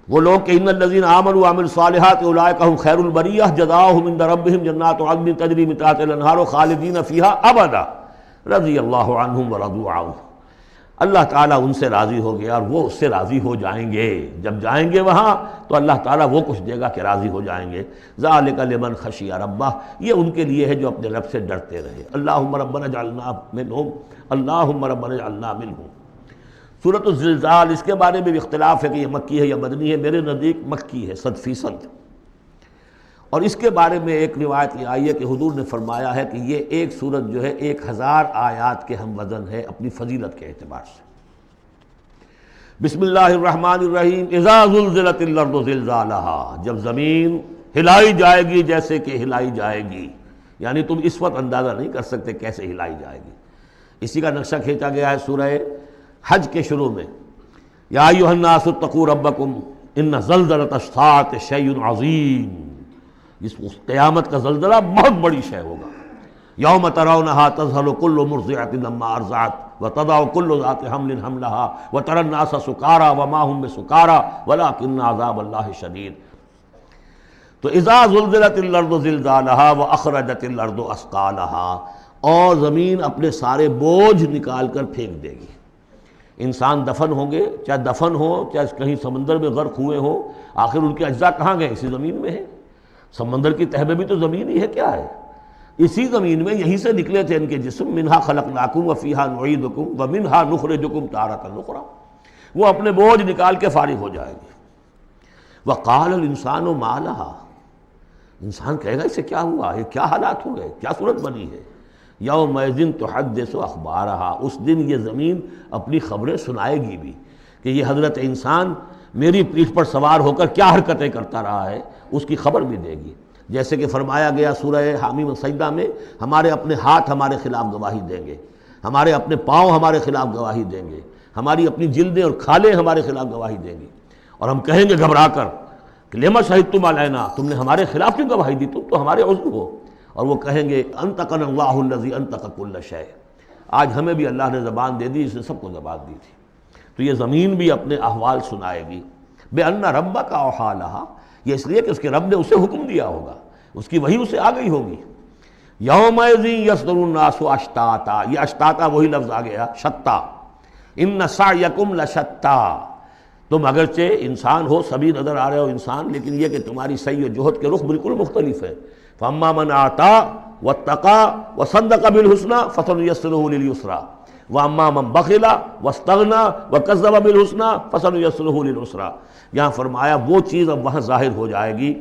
وہ لوگ کہ ان الذین آمنوا وعملوا الصالحات اولئک هم خیر البریہ جزاؤہم عند ربہم جنات عدن تجری من تحتہا الانہار خالدین فیہا ابدا رضی اللہ عنہم ورضوا عنہ. اللہ تعالیٰ ان سے راضی ہو گیا اور وہ اس سے راضی ہو جائیں گے. جب جائیں گے وہاں تو اللہ تعالیٰ وہ کچھ دے گا کہ راضی ہو جائیں گے. ذالک لمن خشی ربہ یہ ان کے لیے ہے جو اپنے رب سے ڈرتے رہے. اللہم ربنا اجعلنا منہم اللہم ربنا اجعلنا منہم. سورۃ الزلزال اس کے بارے میں بھی اختلاف ہے کہ یہ مکی ہے یا مدنی ہے. میرے نزدیک مکی ہے 100%. اور اس کے بارے میں ایک روایت یہ آئی ہے کہ حضور نے فرمایا ہے کہ یہ ایک سورت جو ہے 1000 آیات کے ہم وزن ہے اپنی فضیلت کے اعتبار سے. بسم اللہ الرحمن الرحیم. اذا زلزلت الارض زلزالہا جب زمین ہلائی جائے گی جیسے کہ ہلائی جائے گی، یعنی تم اس وقت اندازہ نہیں کر سکتے کیسے ہلائی جائے گی. اسی کا نقشہ کھینچا گیا ہے سورہ حج کے شروع میں. یا ایھا الناس اتقوا ربکم ان زلزلۃ الساعۃ شیء عظیم. اس قیامت کا زلزلہ بہت بڑی شے ہوگا. یوم ترونھا تذہل کل مرضعۃ عما ارضعت وتضع کل ذات حمل حملها وتری الناس سکارى وما هم بسکارى ولکن عذاب اللہ شدید. تو اذا زلزلت الارض زلزالها واخرجت الارض اثقالها اور زمین اپنے سارے بوجھ نکال کر پھینک دے گی. انسان دفن ہوں گے، چاہے دفن ہو چاہے کہیں سمندر میں غرق ہوئے ہوں، آخر ان کے اجزاء کہاں گئے؟ اسی زمین میں ہے. سمندر کی تہ میں بھی تو زمین ہی ہے. کیا ہے؟ اسی زمین میں یہیں سے نکلے تھے ان کے جسم. منہا خلقناکم وفیہا نعیدکم ومنہا نخرجکم تارۃ اخری. وہ اپنے بوجھ نکال کے فارغ ہو جائے گی. وقال الانسان ما لہا انسان کہے گا اسے کیا ہوا، یہ کیا حالات ہو گئے، کیا صورت بنی ہے. یومئذ تحدث اخبارہا اس دن یہ زمین اپنی خبریں سنائے گی بھی کہ یہ حضرت انسان میری پیٹھ پر سوار ہو کر کیا حرکتیں کرتا رہا ہے اس کی خبر بھی دے گی. جیسے کہ فرمایا گیا سورہ حامیم سجدہ میں، ہمارے اپنے ہاتھ ہمارے خلاف گواہی دیں گے، ہمارے اپنے پاؤں ہمارے خلاف گواہی دیں گے، ہماری اپنی جلدیں اور کھالیں ہمارے خلاف گواہی دیں گی، اور ہم کہیں گے گھبرا کر کہ لما شہدتم علینا، تم نے ہمارے خلاف کیوں گواہی دی، تم تو ہمارے عضو ہو. اور وہ کہیں گے انطقنا اللہ الذی انطق کل شیء، آج ہمیں بھی اللہ نے زبان دے دی جس نے سب کو زبان دی تھی. تو یہ زمین بھی اپنے احوال سنائے گی. بِأَنَّ رَبَّكَ أَوْحَىٰ لَهَا، یہ اس لیے کہ اس کے رب نے اسے حکم دیا ہوگا، اس کی وحی اسے آ گئی ہوگی. یومئذ یصدر الناس اشتاتا، یہ اشتاتا وہی لفظ آ گیا شتا. ان سعیکم لشتا، تم اگرچہ انسان ہو، سبھی نظر آ رہے ہو انسان، لیکن یہ کہ تمہاری سعی و جہد کے رخ بالکل مختلف ہے. فاما من آتا واتقى وصدق بالحسنى فسنيسره لليسرى واما من بخل واستغنى وكذب بالحسنى فسنيسره للعسرى. یہاں فرمایا وہ چیز اب وہاں ظاہر ہو جائے گی.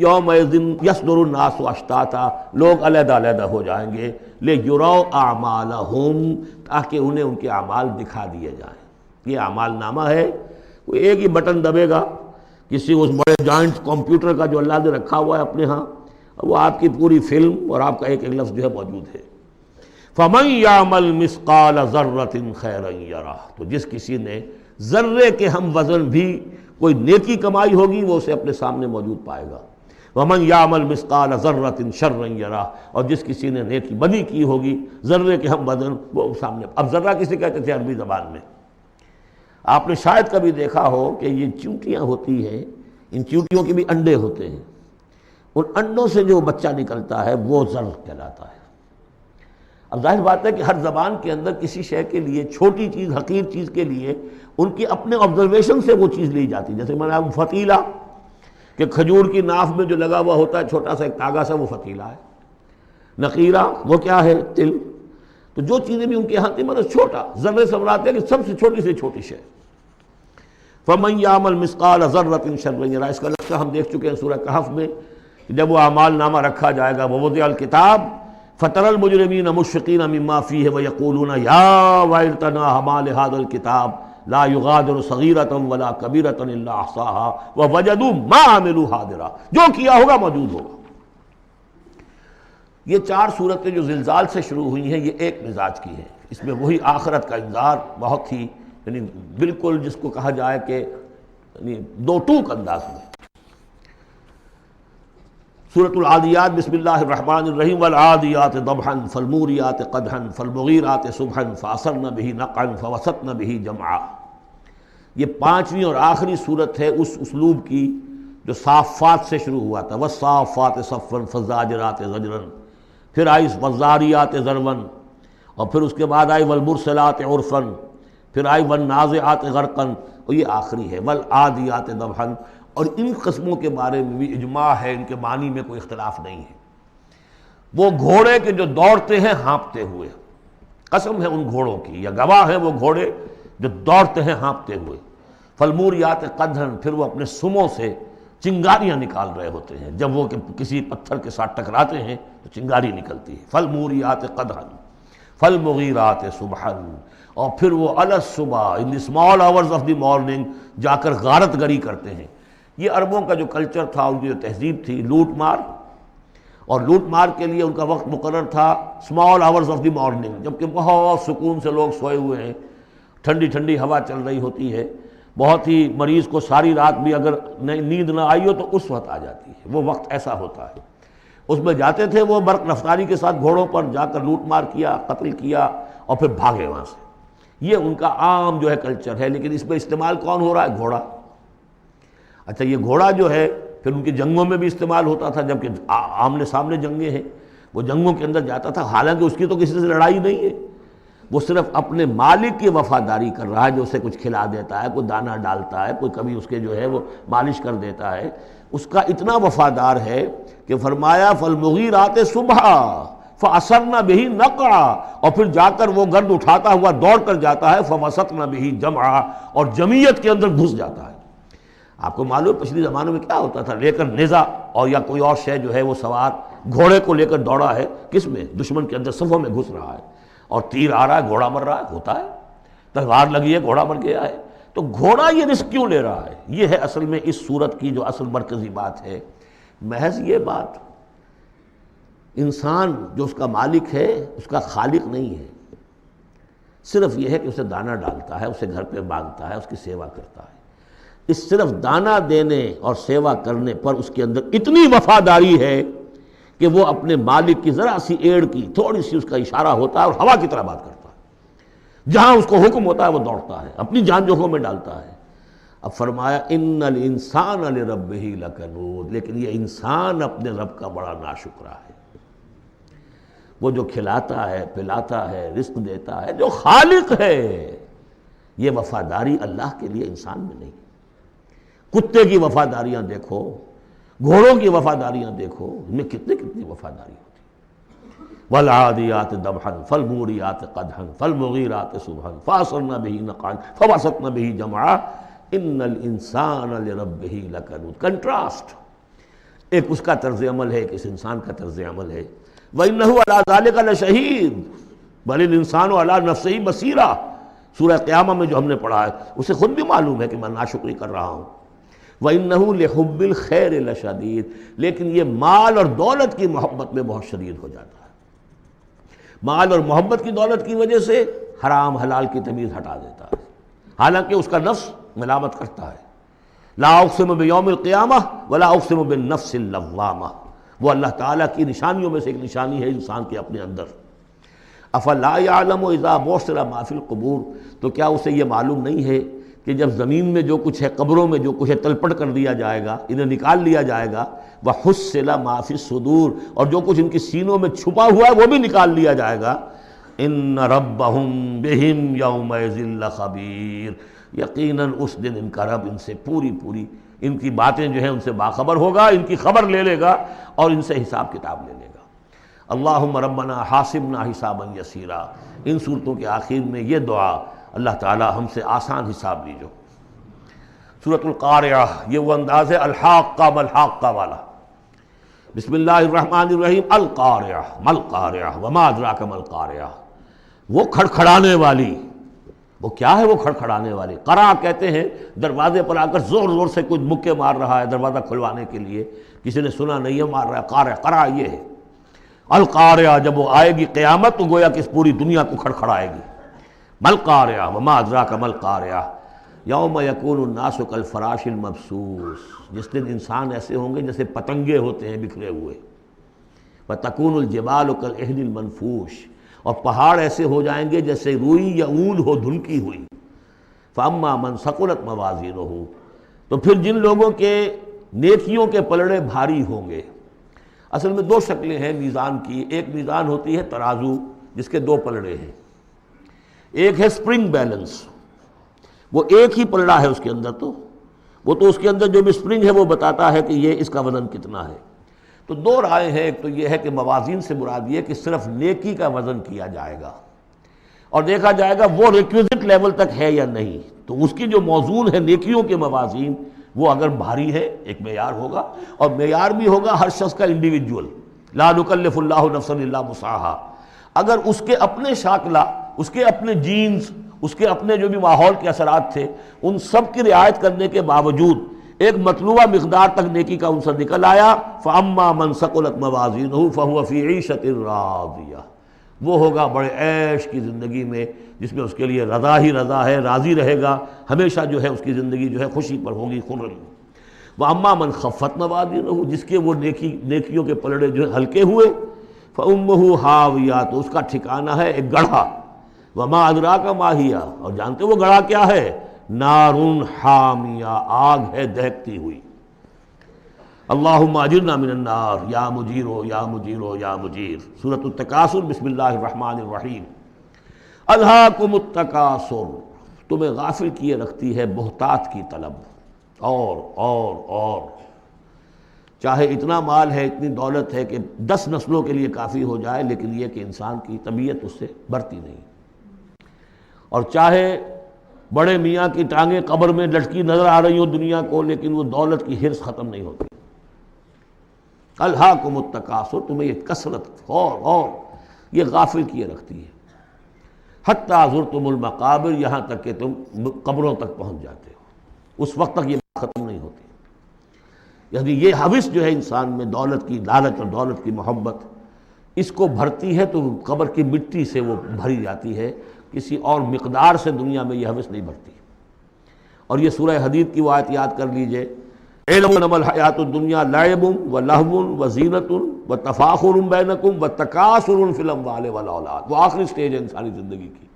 یومئذ یصدر الناس اشتاتا، لوگ علیحدہ علیحدہ ہو جائیں گے. لیروا اعمالهم، تاکہ انہیں ان کے اعمال دکھا دیے جائیں. یہ اعمال نامہ ہے، کوئی ایک ہی بٹن دبے گا کسی اس بڑے جوائنٹ کمپیوٹر کا جو اللہ نے رکھا ہوا ہے اپنے ہاں، وہ آپ کی پوری فلم اور آپ کا ایک ایک لفظ جو ہے موجود ہے. فَمَنْ يَعْمَلْ مِثْقَالَ ذَرَّةٍ خَيْرًا يَرَهُ، تو جس کسی نے ذرے کے ہم وزن بھی کوئی نیکی کمائی ہوگی وہ اسے اپنے سامنے موجود پائے گا. وَمَنْ يَعْمَلْ مِثْقَالَ ذَرَّةٍ شَرًّا يَرَهُ، اور جس کسی نے نیکی بدی کی ہوگی ذرے کے ہم وزن وہ سامنے. اب ذرہ کسے کہتے تھے عربی زبان میں؟ آپ نے شاید کبھی دیکھا ہو کہ یہ چیونٹیاں ہوتی ہیں، ان چیونٹیوں کے بھی انڈے ہوتے ہیں، ان انڈوں سے جو بچہ نکلتا ہے وہ ذر کہلاتا ہے. اب ظاہر بات ہے کہ ہر زبان کے اندر کسی شے کے لیے، چھوٹی چیز حقیر چیز کے لیے ان کی اپنے آبزرویشن سے وہ چیز لی جاتی. جیسے میں نے فتیلہ، کہ کھجور کی ناف میں جو لگا ہوا ہوتا ہے چھوٹا سا ایک تاگا سا، وہ فتیلہ ہے. نقیرہ وہ کیا ہے؟ تل. تو جو چیزیں بھی ان کے یہاں تھی مطلب چھوٹا، ذرے سے مراد ہے کہ سب سے چھوٹی شے. فَمَنْ يَعْمَلْ مِثْقَالَ ذَرَّةٍ شَرًّا يَرَهُ، اس کا نقشہ ہم دیکھ چکے ہیں سورہ کہف میں. جب وہ اعمال نامہ رکھا جائے گا، وَوُضِعَ الْكِتَابُ فَتَرَى الْمُجْرِمِينَ مُشْفِقِينَ مِمَّا فِيهِ وَيَقُولُونَ يَا وَيْلَتَنَا مَا لِهَذَا الْكِتَابِ لَا يُغَادِرُ صَغِيرَةً وَلَا كَبِيرَةً إِلَّا أَحْصَاهَا وَوَجَدُوا مَا عَمِلُوا حَاضِرًا، جو کیا ہوگا موجود ہوگا. یہ چار صورتیں جو زلزال سے شروع ہوئی ہیں یہ ایک مزاج کی ہیں. اس میں وہی آخرت کا انذار بہت ہی یعنی بالکل جس کو کہا جائے کہ یعنی دو ٹوک انداز میں. سورۃ العادیات بسم اللہ الرحمن الرحیم والعادیات ضبحا فالموریات قدحا فالمغیرات صبحا فاثرن به نقعا فوسطن به جمعا. یہ پانچویں اور آخری صورت ہے اس اسلوب کی جو صافات سے شروع ہوا تھا. والصافات صفا فالزاجرات زجرا، پھر آئی والزاریات ذروا، اور پھر اس کے بعد آئی والمرسلات عرفا، پھر آئی والنازعات غرقا، اور یہ آخری ہے والعادیات ضبحا. اور ان قسموں کے بارے میں بھی اجماع ہے، ان کے معنی میں کوئی اختلاف نہیں ہے. وہ گھوڑے کے جو دوڑتے ہیں ہانپتے ہوئے، قسم ہے ان گھوڑوں کی، یا گواہ ہیں وہ گھوڑے جو دوڑتے ہیں ہانپتے ہوئے. فالموریات قدحا، پھر وہ اپنے سموں سے چنگاریاں نکال رہے ہوتے ہیں. جب وہ کسی پتھر کے ساتھ ٹکراتے ہیں تو چنگاری نکلتی ہے. فالموریات قدحا فالمغیرات صبحا، اور پھر وہ الصبح in the small hours of the morning جا کر غارت گری کرتے ہیں. یہ عربوں کا جو کلچر تھا، ان کی جو تہذیب تھی، لوٹ مار، اور لوٹ مار کے لیے ان کا وقت مقرر تھا small hours of the morning, جبکہ بہت سکون سے لوگ سوئے ہوئے ہیں، ٹھنڈی ٹھنڈی ہوا چل رہی ہوتی ہے، بہت ہی مریض کو ساری رات بھی اگر نیند نہ آئی ہو تو اس وقت آ جاتی ہے. وہ وقت ایسا ہوتا ہے. اس میں جاتے تھے وہ برق رفتاری کے ساتھ گھوڑوں پر جا کر لوٹ مار کیا، قتل کیا، اور پھر بھاگے وہاں سے. یہ ان کا عام جو ہے کلچر ہے. لیکن اس میں استعمال کون ہو رہا ہے؟ گھوڑا. اچھا یہ گھوڑا جو ہے پھر ان کی جنگوں میں بھی استعمال ہوتا تھا، جبکہ آمنے سامنے جنگیں ہیں، وہ جنگوں کے اندر جاتا تھا، حالانکہ اس کی تو کسی سے لڑائی نہیں ہے، وہ صرف اپنے مالک کی وفاداری کر رہا ہے، جو اسے کچھ کھلا دیتا ہے، کوئی دانہ ڈالتا ہے، کوئی کبھی اس کے جو ہے وہ مالش کر دیتا ہے، اس کا اتنا وفادار ہے کہ فرمایا فالمغیرات صبحا فاثرن به نقعا، اور پھر جا کر وہ گرد اٹھاتا ہوا دوڑ کر جاتا ہے فوسطن به جمعا، اور جمعیت کے اندر گھس جاتا ہے. آپ کو معلوم پچھلی زمانوں میں کیا ہوتا تھا؟ لے کر نیزہ اور یا کوئی اور شے جو ہے وہ سوار گھوڑے کو لے کر دوڑا ہے، کس میں؟ دشمن کے اندر صفوں میں گھس رہا ہے، اور تیر آ رہا ہے، گھوڑا مر رہا ہے، ہوتا ہے، تلوار لگی ہے، گھوڑا مر گیا ہے. تو گھوڑا یہ رزق کیوں لے رہا ہے؟ یہ ہے اصل میں اس صورت کی جو اصل مرکزی بات ہے، محض یہ بات، انسان جو اس کا مالک ہے اس کا خالق نہیں ہے، صرف یہ ہے کہ اسے دانہ ڈالتا ہے، اسے گھر پہ باندھتا ہے، اس کی سیوا کرتا ہے۔ اس صرف دانہ دینے اور سیوا کرنے پر اس کے اندر اتنی وفاداری ہے کہ وہ اپنے مالک کی ذرا سی ایڑ کی تھوڑی سی اس کا اشارہ ہوتا ہے اور ہوا کی طرح بات کرتا ہے، جہاں اس کو حکم ہوتا ہے وہ دوڑتا ہے، اپنی جان جوکھوں میں ڈالتا ہے۔ اب فرمایا ان الانسان لربہ لکنود، لیکن یہ انسان اپنے رب کا بڑا ناشکرا ہے۔ وہ جو کھلاتا ہے، پلاتا ہے، رزق دیتا ہے، جو خالق ہے، یہ وفاداری اللہ کے لیے انسان میں نہیں۔ کتے کی وفاداریاں دیکھو، گھوڑوں کی وفاداریاں دیکھو، ان میں کتنی وفاداری ہوتی ہے۔ والعادیات ضبحا فالموریات قدحا فالمغیرات صبحا فاثرن بہ نقعا فوسطن بہ جمعا ان الانسان لربہ لکنود۔ کنٹراسٹ، ایک اس کا طرز عمل ہے، ایک اس انسان کا طرز عمل ہے۔ وَإِنَّهُ عَلَىٰ ذَلِكَ لَشَهِيدٌ بَلِ الْإِنسَانُ عَلَىٰ نَفْسِهِ بَصِيرًا، سورہ قیامہ میں جو ہم نے پڑھا ہے اسے خود بھی معلوم ہے کہ میں ناشکری کر رہا ہوں۔ وَإِنَّهُ لِحُبِّ الْخَيْرِ لَشَدِيدٌ، لیکن یہ مال اور دولت کی محبت میں بہت شدید ہو جاتا ہے، مال اور محبت کی دولت کی وجہ سے حرام حلال کی تمیز ہٹا دیتا ہے، حالانکہ اس کا نفس ملامت کرتا ہے۔ لا اقسم بیوم القیامہ ولا اقسم بالنفس اللوامہ، وہ اللہ تعالیٰ کی نشانیوں میں سے ایک نشانی ہے انسان کے اپنے اندر۔ افلا یعلم اذا بعثر ما فی القبور، تو کیا اسے یہ معلوم نہیں ہے کہ جب زمین میں جو کچھ ہے، قبروں میں جو کچھ ہے، تلپٹ کر دیا جائے گا، انہیں نکال لیا جائے گا، وحصل ما فی الصدور، اور جو کچھ ان کی سینوں میں چھپا ہوا ہے وہ بھی نکال لیا جائے گا۔ ان ربہم بہم یومئذ لخبیر، یقیناً اس دن ان کا رب ان سے پوری ان کی باتیں جو ہیں ان سے باخبر ہوگا، ان کی خبر لے لے گا اور ان سے حساب کتاب لے لے گا۔ اللہم ربنا حاسبنا حسابا یسیرا، ان صورتوں کے آخر میں یہ دعا، اللہ تعالی ہم سے آسان حساب لیجو۔ سورۃ القارعہ، یہ وہ انداز ہے الحاقہ ملحاقہ والا۔ بسم اللہ الرحمن الرحیم، القارعہ ملقارعہ وما ادراک ملقارعہ، وہ کھڑکھڑانے والی، وہ کیا ہے وہ کھڑکھڑانے والی؟ قرع کہتے ہیں دروازے پر آ کر زور زور سے کوئی مکے مار رہا ہے دروازہ کھلوانے کے لیے، کسی نے سنا نہیں ہے مار رہا ہے، قرع یہ ہے۔ القارعہ، جب وہ آئے گی قیامت تو گویا کہ اس پوری دنیا کو کھڑکھڑائے گی۔ ملقارعہ وما ادراک ملقارعہ، یوم یکون الناس کالفراش المبثوث، جس دن انسان ایسے ہوں گے جیسے پتنگے ہوتے ہیں بکھرے ہوئے۔ وتکون الجبال کالعہن المنفوش، اور پہاڑ ایسے ہو جائیں گے جیسے روئی یا اون ہو دھنکی ہوئی۔ فاما من ثقلت موازینہ، تو پھر جن لوگوں کے نیکیوں کے پلڑے بھاری ہوں گے۔ اصل میں دو شکلیں ہیں میزان کی، ایک میزان ہوتی ہے ترازو جس کے دو پلڑے ہیں، ایک ہے سپرنگ بیلنس، وہ ایک ہی پلڑا ہے اس کے اندر، تو وہ تو اس کے اندر جو بھی سپرنگ ہے وہ بتاتا ہے کہ یہ اس کا وزن کتنا ہے۔ تو دو رائے ہیں، ایک تو یہ ہے کہ موازین سے مراد یہ کہ صرف نیکی کا وزن کیا جائے گا اور دیکھا جائے گا وہ ریکویزٹ لیول تک ہے یا نہیں، تو اس کی جو موزون ہے نیکیوں کے موازین، وہ اگر بھاری ہے ایک معیار ہوگا، اور معیار بھی ہوگا ہر شخص کا انڈیویجول، لا نکلف اللہ نفسا الا وسعہا۔ اگر اس کے اپنے شاکلہ، اس کے اپنے جینز، اس کے اپنے جو بھی ماحول کے اثرات تھے، ان سب کی رعایت کرنے کے باوجود ایک مطلوبہ مقدار تک نیکی کا عنصر نکل آیا، فَأَمَّا مَنْ ثَقُلَتْ مَوَازِينُهُ فَهُوَ فِي عِيشَةٍ رَاضِيَةٍ، وہ ہوگا بڑے عیش کی زندگی میں جس میں اس کے لیے رضا ہی رضا ہے، راضی رہے گا، ہمیشہ جو ہے اس کی زندگی جو ہے خوشی پر ہوگی، خرم۔ وَأَمَّا مَنْ خَفَّتْ مَوَازِينُهُ، جس کے وہ نیکیوں کے پلڑے جو ہے ہلکے ہوئے، فَأُمُّهُ هَاوِيَةٌ، تو اس کا ٹھکانہ ہے ایک گڑھا۔ وَمَا أَدْرَاكَ مَا هِيَ، اور جانتے وہ گڑھا کیا ہے؟ نارٌ حامیہ، آگ ہے دہکتی ہوئی۔ اللہم اجرنا من النار یا مجیرو یا مجیرو یا مجیر۔ سورۃ التکاثر، بسم اللہ الرحمن الرحیم۔ الہاکم التکاثر، تمہیں غافل کیے رکھتی ہے بہتات کی طلب، اور چاہے اتنا مال ہے، اتنی دولت ہے کہ 10 نسلوں کے لیے کافی ہو جائے، لیکن یہ کہ انسان کی طبیعت اس سے بڑھتی نہیں، اور چاہے بڑے میاں کی ٹانگیں قبر میں لٹکی نظر آ رہی ہوں دنیا کو، لیکن وہ دولت کی حرص ختم نہیں ہوتی۔ الہاکم التکاثر، تمہیں یہ کثرت اور یہ غافل کیے رکھتی ہے۔ حتیٰ زرتم المقابر، یہاں تک کہ تم قبروں تک پہنچ جاتے ہو، اس وقت تک یہ بات ختم نہیں ہوتی۔ یعنی یہ ہوس جو ہے انسان میں، دولت کی لالچ اور دولت کی محبت، اس کو بھرتی ہے تو قبر کی مٹی سے وہ بھری جاتی ہے، کسی اور مقدار سے دنیا میں یہ ہوس نہیں بھرتی۔ اور یہ سورہ حدید کی وہ آیت یاد کر لیجئے، اعلموا انما الحیات الدنیا لعب ولہو وزینۃ وتفاخر بینکم وتکاثر فی الاموال والاولاد۔ وہ آخری سٹیج ہے انسانی زندگی کی،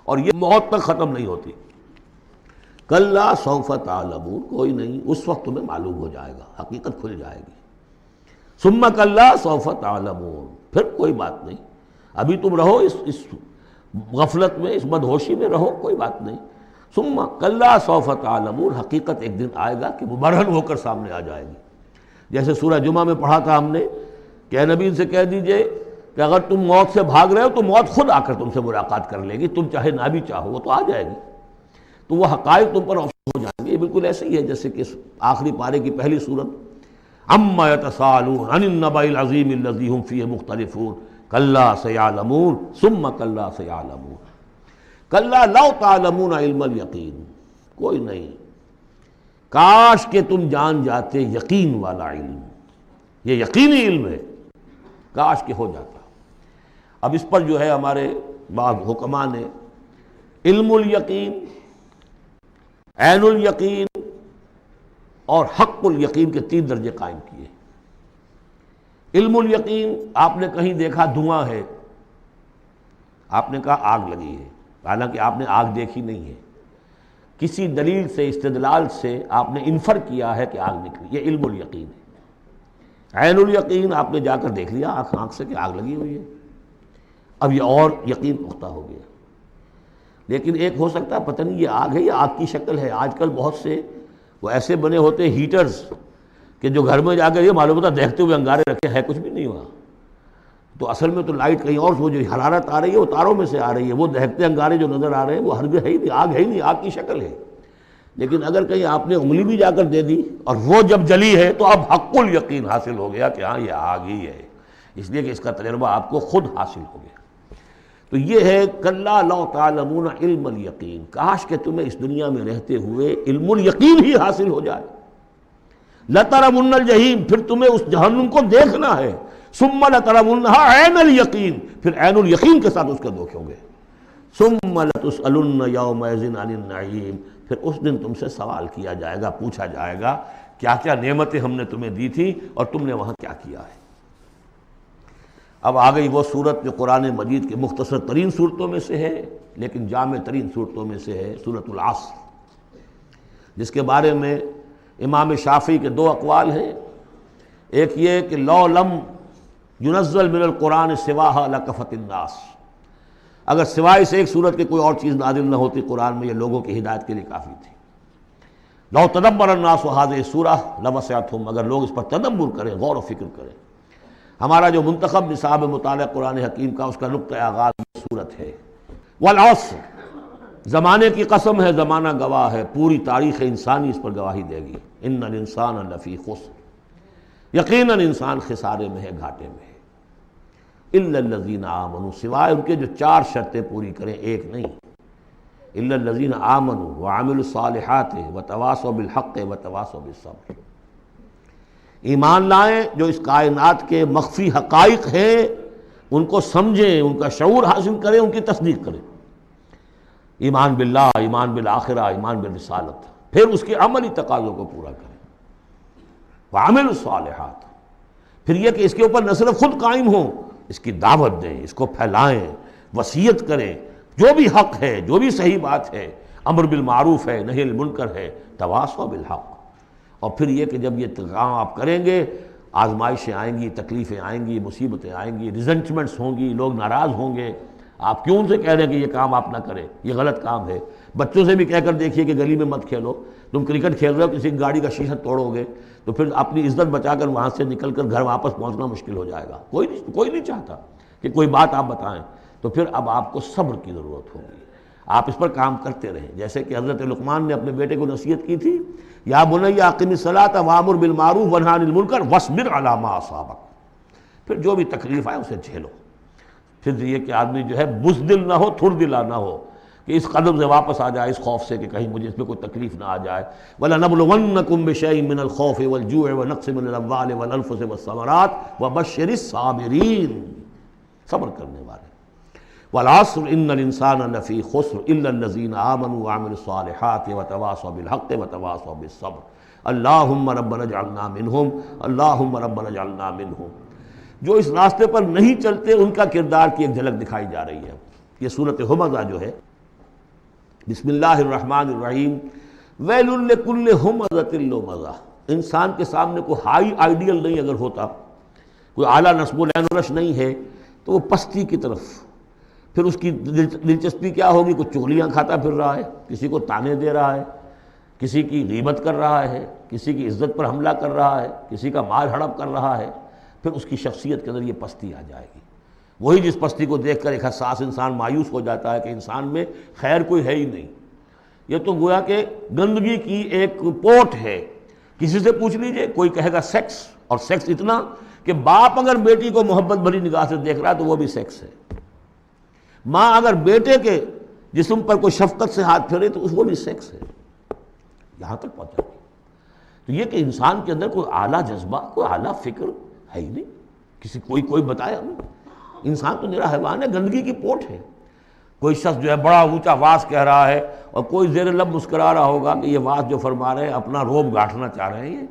اور یہ موت تک ختم نہیں ہوتی۔ کلا سوف تعلمون، کوئی نہیں، اس وقت تمہیں معلوم ہو جائے گا، حقیقت کھل جائے گی۔ ثم کلا سوف تعلمون، پھر کوئی بات نہیں، ابھی تم رہو اس غفلت میں، اس بدہوشی میں رہو، کوئی بات نہیں۔ ثم کلا سوف تعلمون، حقیقت ایک دن آئے گا کہ مبرہن ہو کر سامنے آ جائے گی۔ جیسے سورہ جمعہ میں پڑھا تھا ہم نے کہ اے نبی سے کہہ دیجئے کہ اگر تم موت سے بھاگ رہے ہو تو موت خود آ کر تم سے ملاقات کر لے گی، تم چاہے نہ بھی چاہو وہ تو آ جائے گی، تو وہ حقائق تم پر ہو جائیں گے۔ یہ بالکل ایسے ہی ہے جیسے کہ آخری پارے کی پہلی سورت، عما یتساءلون عن النبأ العظیم الذی ھم فیہ مختلفون کلا سیعلمون ثم کلا سیعلمون کلا لو تعلمون علم الیقین، کوئی نہیں، کاش کہ تم جان جاتے یقین والا علم، یہ یقینی علم ہے، کاش کہ ہو جاتا۔ اب اس پر جو ہے ہمارے بعض حکماء نے علم الیقین، عین الیقین اور حق الیقین کے 3 درجے قائم کیے۔ علم الیقین، آپ نے کہیں دیکھا دھواں ہے، آپ نے کہا آگ لگی ہے، حالانکہ آپ نے آگ دیکھی نہیں ہے، کسی دلیل سے، استدلال سے آپ نے انفر کیا ہے کہ آگ نکلی، یہ علم الیقین ہے۔ عین الیقین، آپ نے جا کر دیکھ لیا آنکھ سے کہ آگ لگی ہوئی ہے، اب یہ اور یقین پختہ ہو گیا۔ لیکن ایک ہو سکتا ہے پتہ نہیں یہ آگ ہے یا آگ کی شکل ہے۔ آج کل بہت سے وہ ایسے بنے ہوتے ہیٹرز کہ جو گھر میں جا کر یہ معلوم ہوتا دیکھتے ہوئے انگارے رکھے، ہے کچھ بھی نہیں وہاں، تو اصل میں تو لائٹ کہیں اور، وہ جو حرارت آ رہی ہے وہ تاروں میں سے آ رہی ہے، وہ دہتے انگارے جو نظر آ رہے ہیں وہ ہرگز ہے ہی نہیں، آگ ہے ہی نہیں، آگ کی شکل ہے۔ لیکن اگر کہیں آپ نے انگلی بھی جا کر دے دی اور وہ جب جلی ہے تو اب حق الیقین حاصل ہو گیا کہ ہاں یہ آگ ہی ہے، اس لیے کہ اس کا تجربہ آپ کو خود حاصل ہو گیا۔ تو یہ ہے کلا لو تعلمون علم الیقین، کاش کہ تمہیں اس دنیا میں رہتے ہوئے علم الیقین ہی حاصل ہو جائے۔ لترون الجحیم، پھر تمہیں اس جہنم کو دیکھنا ہے، ثم لترونھا عین الیقین، پھر عین الیقین کے ساتھ اس کا دیکھو گے۔ ثم لتسألن یومئذ عن النعیم، پھر اس دن تم سے سوال کیا جائے گا، پوچھا جائے گا کیا کیا نعمتیں ہم نے تمہیں دی تھی اور تم نے وہاں کیا کیا ہے۔ اب آ گئی وہ صورت جو قرآن مجید کے مختصر ترین صورتوں میں سے ہے لیکن جامع ترین صورتوں میں سے ہے، سورۃ العصر، جس کے بارے میں امام شافعی کے 2 اقوال ہیں۔ ایک یہ کہ لو لم ینزل من القرآن سواہا لکفت الناس، اگر سوائے اس ایک صورت کے کوئی اور چیز نازل نہ ہوتی قرآن میں، یہ لوگوں کی ہدایت کے لیے کافی تھی۔ لو تدبر الناس هذه السورة لوسعتهم، اگر لوگ اس پر تدبر کریں، غور و فکر کریں۔ ہمارا جو منتخب نصاب مطالعہ قرآن حکیم کا، اس کا نقطہ آغاز یہ صورت ہے۔ والعصر، زمانے کی قسم ہے، زمانہ گواہ ہے، پوری تاریخ انسانی اس پر گواہی دے گی۔ ان الانسان لفی خسر، یقیناً انسان خسارے میں ہے، گھاٹے میں ہے۔ الا الذین آمنوا، سوائے ان کے جو 4 شرطیں پوری کریں، ایک نہیں۔ الا الذین آمنوا وعملوا الصالحات وتواصوا بالحق وتواصوا بالصبر، ایمان لائیں جو اس کائنات کے مخفی حقائق ہیں ان کو سمجھیں، ان کا شعور حاصل کریں، ان کی تصدیق کریں۔ ایمان باللہ، ایمان بالآخرہ، ایمان بالرسالت، پھر اس کے عملی تقاضوں کو پورا کریں۔ وعملوا الصالحات، پھر یہ کہ اس کے اوپر نہ صرف خود قائم ہوں، اس کی دعوت دیں، اس کو پھیلائیں، وصیت کریں، جو بھی حق ہے، جو بھی صحیح بات ہے، امر بالمعروف ہے، نہی عن المنکر ہے، تواصوا بالحق۔ اور پھر یہ کہ جب یہ کام آپ کریں گے، آزمائشیں آئیں گی، تکلیفیں آئیں گی، مصیبتیں آئیں گی، ریزنٹمنٹس ہوں گی، لوگ ناراض ہوں گے، آپ کیوں ان سے کہہ رہے ہیں کہ یہ کام آپ نہ کریں، یہ غلط کام ہے۔ بچوں سے بھی کہہ کر دیکھیے کہ گلی میں مت کھیلو، تم کرکٹ کھیل رہے ہو، کسی گاڑی کا شیشہ توڑو گے تو پھر اپنی عزت بچا کر وہاں سے نکل کر گھر واپس پہنچنا مشکل ہو جائے گا۔ کوئی نہیں چاہتا کہ کوئی بات آپ بتائیں، تو پھر اب آپ کو صبر کی ضرورت ہوگی، آپ اس پر کام کرتے رہیں۔ جیسے کہ حضرت لقمان نے اپنے بیٹے کو نصیحت کی تھی، یا بنی اقم الصلاۃ وامر بالمعروف وانہی عن المنکر واصبر علی ما اصابک، پھر جو بھی تکلیف آئے اسے جھیلو، پھر یہ کہ آدمی جو ہے بزدل نہ ہو، تھڑ دلا نہ ہو، کہ اس قدم سے واپس آ جائے اس خوف سے کہ کہیں مجھے اس میں کوئی تکلیف نہ آ جائے۔ وَلَنَبْلُوَنَّكُمْ بِشَيْءٍ مِّنَ الْخَوْفِ وَالْجُوعِ وَنَقْصٍ مِّنَ الْأَمْوَالِ وَالْأَنفُسِ وَالثَّمَرَاتِ وَبَشِّرِ الصَّابِرِينَ، صبر کرنے والے۔ وَالْعَصْرِ إِنَّ الْإِنسَانَ لَفِي خُسْرٍ إِلَّا الَّذِينَ آمَنُوا وَعَمِلُوا الصَّالِحَاتِ وَتَوَاصَوْا بِالْحَقِّ وَتَوَاصَوْا بِالصَّبْرِ اللہم ربنا اجعلنا منہم اللہم ربنا اجعلنا منہم۔ جو اس راستے پر نہیں چلتے ان کا کردار کی ایک جھلک دکھائی جا رہی ہے۔ یہ سورۃ ہمزہ جو ہے، بسم اللہ الرحمن الرحیم، ویل لکل ہمزۃ لمزہ، انسان کے سامنے کوئی ہائی آئیڈیل نہیں اگر ہوتا، کوئی اعلیٰ نصب و لین و نش نہیں ہے، تو وہ پستی کی طرف، پھر اس کی دلچسپی کیا ہوگی؟ کوئی چغلیاں کھاتا پھر رہا ہے، کسی کو تانے دے رہا ہے، کسی کی غیبت کر رہا ہے، کسی کی عزت پر حملہ کر رہا ہے، کسی کا مال ہڑپ کر رہا ہے، پھر اس کی شخصیت کے اندر یہ پستی آ جائے گی۔ وہی جس پستی کو دیکھ کر ایک حساس انسان مایوس ہو جاتا ہے کہ انسان میں خیر کوئی ہے ہی نہیں، یہ تو گویا کہ گندگی کی ایک پوٹ ہے۔ کسی سے پوچھ لیجئے، کوئی کہے گا سیکس، اور سیکس اتنا کہ باپ اگر بیٹی کو محبت بھری نگاہ سے دیکھ رہا ہے تو وہ بھی سیکس ہے، ماں اگر بیٹے کے جسم پر کوئی شفقت سے ہاتھ پھیرے تو وہ بھی سیکس ہے، یہاں تک پہنچا گیا۔ تو یہ کہ انسان کے اندر کوئی اعلیٰ جذبہ، کوئی اعلیٰ فکر ہے ہی نہیں، کسی کوئی بتایا ہمیں، انسان تو میرا حیوان ہے، گندگی کی پوٹ ہے۔ کوئی شخص جو ہے بڑا اونچا واز کہہ رہا ہے اور کوئی زیر لب مسکرا رہا ہوگا کہ یہ واز جو فرما رہے ہیں اپنا روب گاٹھنا چاہ رہے ہیں،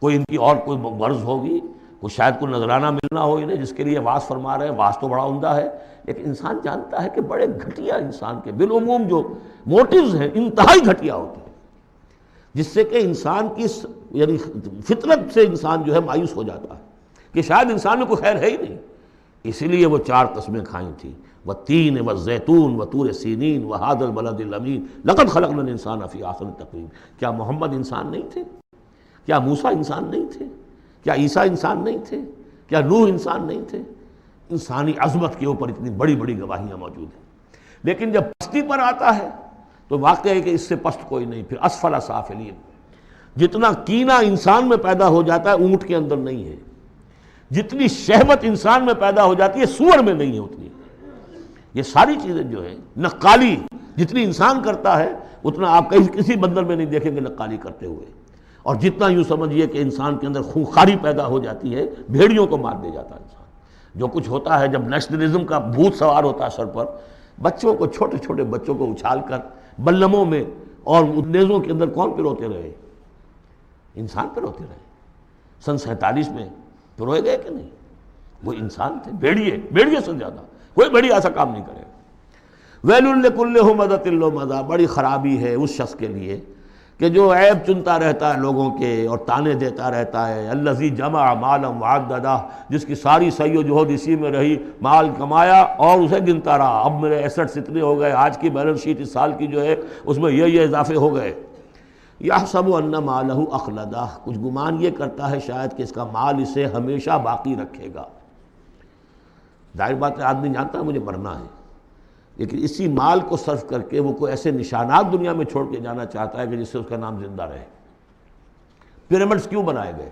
کوئی ان کی اور کوئی غرض ہوگی، کوئی شاید کوئی نذرانہ ملنا ہو انہیں جس کے لیے واز فرما رہے ہیں۔ واز تو بڑا عمدہ ہے، لیکن انسان جانتا ہے کہ بڑے گھٹیا انسان کے بالعموم جو موٹیوز ہیں انتہائی گھٹیا ہوتے ہیں، جس سے کہ انسان کی یعنی فطرت سے انسان جو ہے مایوس ہو جاتا ہے کہ شاید انسان میں کوئی خیر ہے ہی نہیں۔ اسی لیے وہ 4 قسمیں کھائیں تھیں، والتین والزیتون وطور سینین وہذا البلد الامین لقد خلقنا الانسان فی احسن تقویم۔ کیا محمد انسان نہیں تھے؟ کیا موسیٰ انسان نہیں تھے؟ کیا عیسیٰ انسان نہیں تھے؟ کیا نوح انسان نہیں تھے؟ انسانی عظمت کے اوپر اتنی بڑی بڑی گواہیاں موجود ہیں، لیکن جب پستی پر آتا ہے تو واقع ہے کہ اس سے پست کوئی نہیں۔ پھر اسفل سافلین، جتنا کینہ انسان میں پیدا ہو جاتا ہے اونٹ کے اندر نہیں ہے، جتنی شہوت انسان میں پیدا ہو جاتی ہے سور میں نہیں ہے اتنی۔ یہ ساری چیزیں جو ہیں، نقالی جتنی انسان کرتا ہے اتنا آپ کسی بندر میں نہیں دیکھیں گے نقالی کرتے ہوئے، اور جتنا یوں سمجھیے کہ انسان کے اندر خونخواری پیدا ہو جاتی ہے، بھیڑیوں کو مار دے جاتا ہے انسان۔ جو کچھ ہوتا ہے جب نیشنلزم کا بھوت سوار ہوتا ہے سر پر، بچوں کو، چھوٹے چھوٹے بچوں کو اچھال کر بلموں میں اور نیزوں کے اندر کون پروتے رہے؟ انسان پروتے رہے۔ سن 47 میں پروئے گئے کہ نہیں؟ وہ انسان تھے، بھیڑیے سے زیادہ کوئی بھیڑیا ایسا کام نہیں کرے گا۔ ویل لکل ہمزۃ لمزہ، بڑی خرابی ہے اس شخص کے لیے کہ جو عیب چنتا رہتا ہے لوگوں کے اور تانے دیتا رہتا ہے۔ الذی جمع مالا وعددہ، جس کی ساری سعی و جہد اسی میں رہی، مال کمایا اور اسے گنتا رہا، اب میرے ایسٹس اتنے ہو گئے، آج کی بیلنس شیٹ اس سال کی جو ہے اس میں یہ اضافے ہو گئے۔ یحسب ان مالہ اخلدہ، کچھ گمان یہ کرتا ہے شاید کہ اس کا مال اسے ہمیشہ باقی رکھے گا۔ ظاہر بات ہے آدمی جانتا ہے مجھے مرنا ہے، لیکن اسی مال کو صرف کر کے وہ کوئی ایسے نشانات دنیا میں چھوڑ کے جانا چاہتا ہے کہ جس سے اس کا نام زندہ رہے۔ پیرامڈز کیوں بنائے گئے؟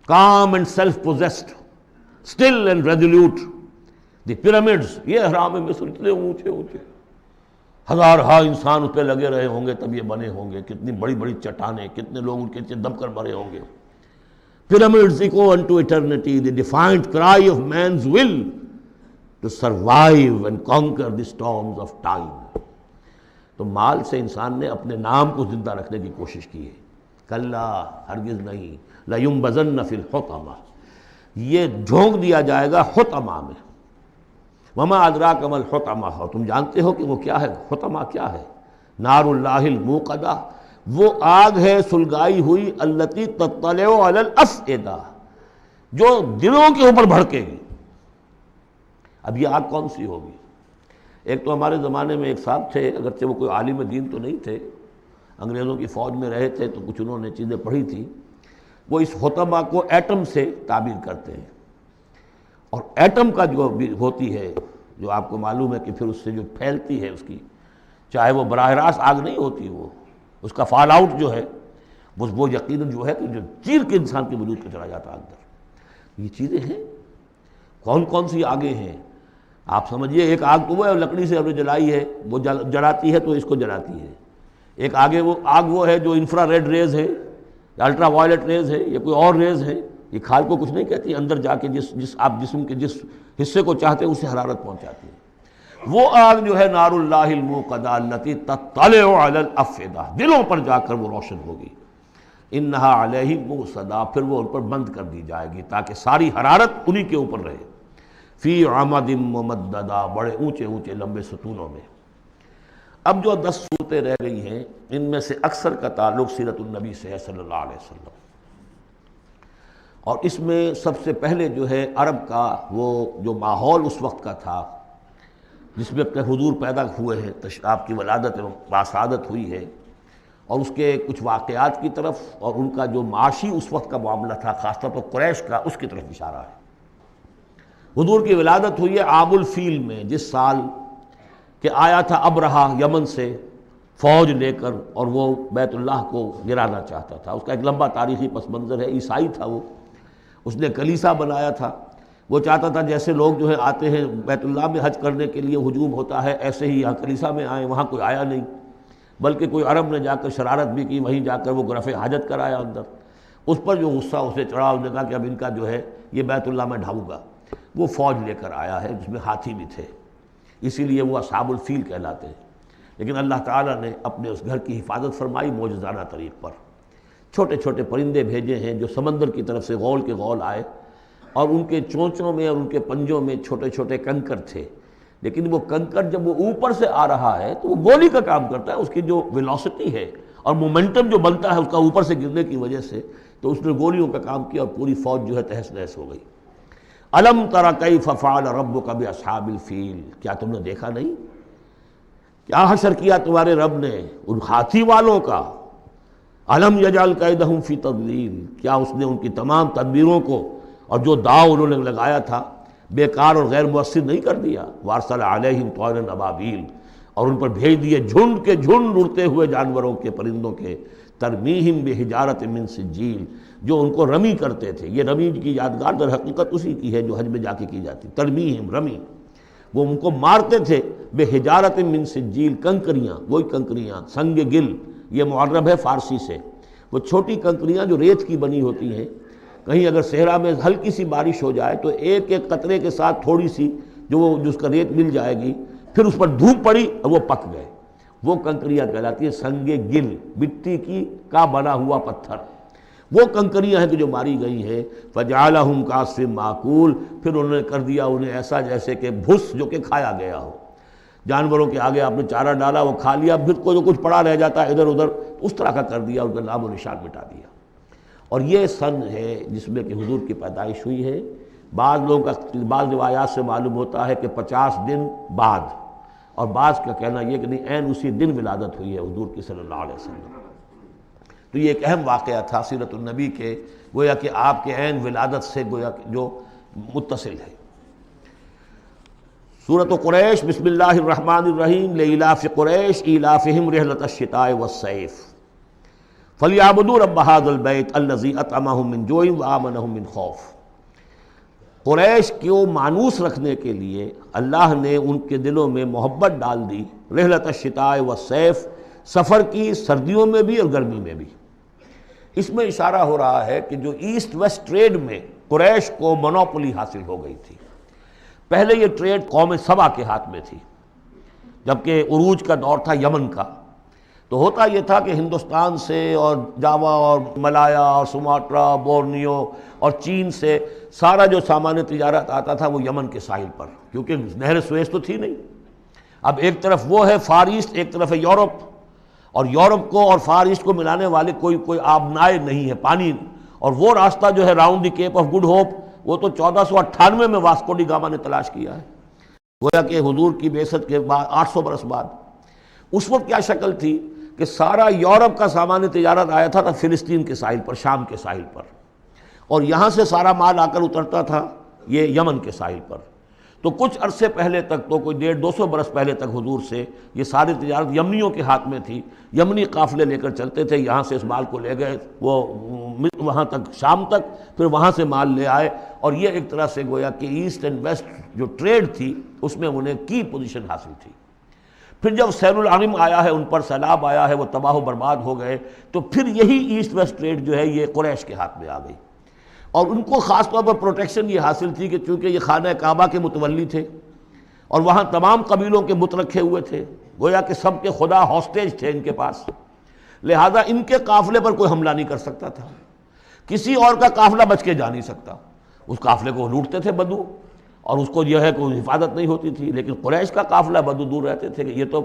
calm and self-possessed, still and resolute. The pyramids، یہ اہرام مصر اتنے اونچے اونچے، ہزارہا انسان اس پہ لگے رہے ہوں گے تب یہ بنے ہوں گے، کتنی بڑی بڑی چٹانیں، کتنے لوگ ان کے نیچے دب کر مرے ہوں گے۔ Pyramids echo unto eternity, the defiant cry of man's will to survive and conquer the storms of time۔ تو مال سے انسان نے اپنے نام کو زندہ رکھنے کی کوشش کی ہے۔ کلا، ہرگز نہیں، لَيُنبَذَنَّ فِي الْحُطَمَةِ، یہ جھونک دیا جائے گا حطمہ میں۔ وَمَا أَدْرَاكَ مَا الْحُطَمَةُ، اور تم جانتے ہو کہ وہ کیا ہے؟ حطمہ کیا ہے؟ نار اللہ الموقدہ، وہ آگ ہے سلگائی ہوئی، التی تطلع علی الافئدہ، جو دلوں کے اوپر بھڑکے گی۔ اب یہ آگ کون سی ہوگی؟ ایک تو ہمارے زمانے میں ایک صاحب تھے، اگرچہ وہ کوئی عالم دین تو نہیں تھے، انگریزوں کی فوج میں رہے تھے تو کچھ انہوں نے چیزیں پڑھی تھیں، وہ اس حطمہ کو ایٹم سے تعبیر کرتے ہیں، اور ایٹم کا جو بھی ہوتی ہے، جو آپ کو معلوم ہے کہ پھر اس سے جو پھیلتی ہے اس کی، چاہے وہ براہ راست آگ نہیں ہوتی، وہ اس کا فال آؤٹ جو ہے وہ یقیناً جو ہے کہ جو چیر کے انسان کے وجود کو چلا جاتا ہے اندر۔ یہ چیزیں ہیں کون کون سی آگیں ہیں؟ آپ سمجھیے ایک آگ تو وہ ہے لکڑی سے ہم نے جلائی ہے، وہ جلاتی ہے تو اس کو جلاتی ہے. ایک آگ وہ ہے جو انفرا ریڈ ریز ہے یا الٹرا وائلٹ ریز ہے یا کوئی اور ریز ہے. یہ کھال کو کچھ نہیں کہتی، اندر جا کے جس آپ جسم کے جس حصے کو چاہتے ہیں اسے حرارت پہنچاتی ہے. وہ آگ جو ہے نار اللہ الموقدہ التی تطلع علی الافئدہ، دلوں پر جا کر وہ روشن ہوگی. انہا علیہم موصدہ، پھر وہ ان پر بند کر دی جائے گی تاکہ ساری حرارت انہی کے اوپر رہے. فی عمد ممددہ، بڑے اونچے اونچے لمبے ستونوں میں. اب جو 10 صورتیں رہ گئی ہیں ان میں سے اکثر کا تعلق سیرت النبی سے ہے صلی اللہ علیہ وسلم. اور اس میں سب سے پہلے جو ہے عرب کا وہ جو ماحول اس وقت کا تھا جس میں اپنے حضور پیدا ہوئے ہیں، آپ کی ولادت باسعادت ہوئی ہے، اور اس کے کچھ واقعات کی طرف اور ان کا جو معاشی اس وقت کا معاملہ تھا خاص طور پر قریش کا، اس کی طرف اشارہ ہے. حضور کی ولادت ہوئی ہے عام الفیل میں، جس سال کہ آیا تھا ابرہہ یمن سے فوج لے کر اور وہ بیت اللہ کو گرانا چاہتا تھا. اس کا ایک لمبا تاریخی پس منظر ہے. عیسائی تھا وہ، اس نے کلیسا بنایا تھا. وہ چاہتا تھا جیسے لوگ جو ہے آتے ہیں بیت اللہ میں حج کرنے کے لیے ہجوم ہوتا ہے، ایسے ہی یہاں کلیسا میں آئیں. وہاں کوئی آیا نہیں، بلکہ کوئی عرب نے جا کر شرارت بھی کی، وہیں جا کر وہ رفع حاجت کرایا اندر. اس پر جو غصہ اسے چڑھا، اس نے کہا کہ اب ان کا جو ہے یہ بیت اللہ میں ڈھاؤں گا. وہ فوج لے کر آیا ہے جس میں ہاتھی بھی تھے، اسی لیے وہ اصحاب الفیل کہلاتے ہیں. لیکن اللہ تعالیٰ نے اپنے اس گھر کی حفاظت فرمائی معجزانہ طریق پر. چھوٹے چھوٹے پرندے بھیجے ہیں جو سمندر کی طرف سے غول کے غول آئے، اور ان کے چونچوں میں اور ان کے پنجوں میں چھوٹے چھوٹے کنکر تھے. لیکن وہ کنکر جب وہ اوپر سے آ رہا ہے تو وہ گولی کا کام کرتا ہے. اس کی جو ویلوسٹی ہے اور مومنٹم جو بنتا ہے اس کا اوپر سے گرنے کی وجہ سے، تو اس نے گولیوں کا کام کیا اور پوری فوج جو ہے تہس نہس ہو گئی. الم تر کیف فعل ربک باصحاب الفیل، کیا تم نے دیکھا نہیں کیا حشر کیا تمہارے رب نے ان ہاتھی والوں کا. الم یجعل کیدہم فی تضلیل، کیا اس نے ان کی تمام تدبیروں کو اور جو داؤ انہوں نے لگایا تھا بیکار اور غیر مؤثر نہیں کر دیا. وارسل علیہم طیرا ابابیل، اور ان پر بھیج دیے جھنڈ کے جھنڈ اڑتے ہوئے جانوروں کے، پرندوں کے. ترمیہم بحجارۃ من سجیل، جو ان کو رمی کرتے تھے. یہ رمی کی یادگار در حقیقت اسی کی ہے جو حج میں جا کے کی جاتی. ترمیہم رمی، وہ ان کو مارتے تھے. بحجارۃ من سجیل، کنکریاں، وہی کنکریاں سنگ گل، یہ معرب ہے فارسی سے. وہ چھوٹی کنکریاں جو ریت کی بنی ہوتی ہیں. کہیں اگر صحرا میں ہلکی سی بارش ہو جائے تو ایک ایک قطرے کے ساتھ تھوڑی سی جو اس کا ریت مل جائے گی، پھر اس پر دھوپ پڑی اور وہ پک گئے. وہ کنکریاں کہلاتی ہیں سنگ گل، مٹی کی کا بنا ہوا پتھر. وہ کنکریاں ہیں کہ جو ماری گئی ہیں. فجعلہم کعصف معقول، پھر انہوں نے کر دیا انہیں ایسا جیسے کہ بھس جو کہ کھایا گیا ہو. جانوروں کے آگے آپ نے چارہ ڈالا، وہ کھا لیا، پھر کو جو کچھ پڑا رہ جاتا ہے ادھر ادھر اس طرح کا کر دیا، ان کا نام و نشان مٹا دیا. اور یہ سن ہے جس میں کہ حضور کی پیدائش ہوئی ہے. بعض لوگوں کا بعض روایات سے معلوم ہوتا ہے کہ 50 دن بعد، اور بعض کا کہنا یہ کہ نہیں عین اسی دن ولادت ہوئی ہے حضور کی صلی اللہ علیہ وسلم. تو یہ ایک اہم واقعہ تھا سیرت النبی کے، گویا کہ آپ کے عین ولادت سے گویا کہ جو متصل ہے. سورۃ قریش، بسم اللہ الرحمن الرحیم. لإلاف قریش إیلافہم رحلۃ الشتاء والصیف فلیعبدوا رب ھذا البیت الذی اطعمہم من جوع وآمنہم من خوف. قریش کو مانوس رکھنے کے لیے اللہ نے ان کے دلوں میں محبت ڈال دی. رحلۃ الشتاء والصیف، سفر کی سردیوں میں بھی اور گرمی میں بھی. اس میں اشارہ ہو رہا ہے کہ جو ایسٹ ویسٹ ٹریڈ میں قریش کو مونوپولی حاصل ہو گئی تھی. پہلے یہ ٹریڈ قوم سبا کے ہاتھ میں تھی، جبکہ عروج کا دور تھا یمن کا. تو ہوتا یہ تھا کہ ہندوستان سے اور جاوا اور ملایا اور سماٹرا، بورنیو اور چین سے سارا جو سامان تجارت آتا تھا وہ یمن کے ساحل پر، کیونکہ نہر سویس تو تھی نہیں. اب ایک طرف وہ ہے فار ایسٹ، ایک طرف ہے یورپ، اور یورپ کو اور فار ایسٹ کو ملانے والے کوئی آبنائے نہیں ہے، پانی. اور وہ راستہ جو ہے round the Cape of Good Hope, وہ تو 1498 میں واسکو ڈی گاما نے تلاش کیا ہے، گویا کہ حضور کی بعثت کے بعد 800 برس بعد. اس وقت کیا شکل تھی کہ سارا یورپ کا سامان تجارت آیا تھا فلسطین کے ساحل پر، شام کے ساحل پر، اور یہاں سے سارا مال آ کر اترتا تھا یہ یمن کے ساحل پر. تو کچھ عرصے پہلے تک تو کوئی 150-200 برس پہلے تک حضور سے یہ ساری تجارت یمنیوں کے ہاتھ میں تھی، یمنی قافلے لے کر چلتے تھے، یہاں سے اس مال کو لے گئے وہ وہاں تک شام تک، پھر وہاں سے مال لے آئے، اور یہ ایک طرح سے گویا کہ ایسٹ اینڈ ویسٹ جو ٹریڈ تھی اس میں انہیں کی پوزیشن حاصل تھی۔ پھر جب سیل العرم آیا ہے، ان پر سیلاب آیا ہے، وہ تباہ و برباد ہو گئے، تو پھر یہی ایسٹ ویسٹ ٹریڈ جو ہے یہ قریش کے ہاتھ میں آ گئی، اور ان کو خاص طور پر پروٹیکشن یہ حاصل تھی کہ چونکہ یہ خانہ کعبہ کے متولی تھے اور وہاں تمام قبیلوں کے بت رکھے ہوئے تھے، گویا کہ سب کے خدا ہاسٹیج تھے ان کے پاس، لہذا ان کے قافلے پر کوئی حملہ نہیں کر سکتا تھا، کسی اور کا قافلہ بچ کے جا نہیں سکتا، اس قافلے کو لوٹتے تھے بدو، اور اس کو جو ہے کوئی حفاظت نہیں ہوتی تھی، لیکن قریش کا قافلہ بدو دور رہتے تھے کہ یہ تو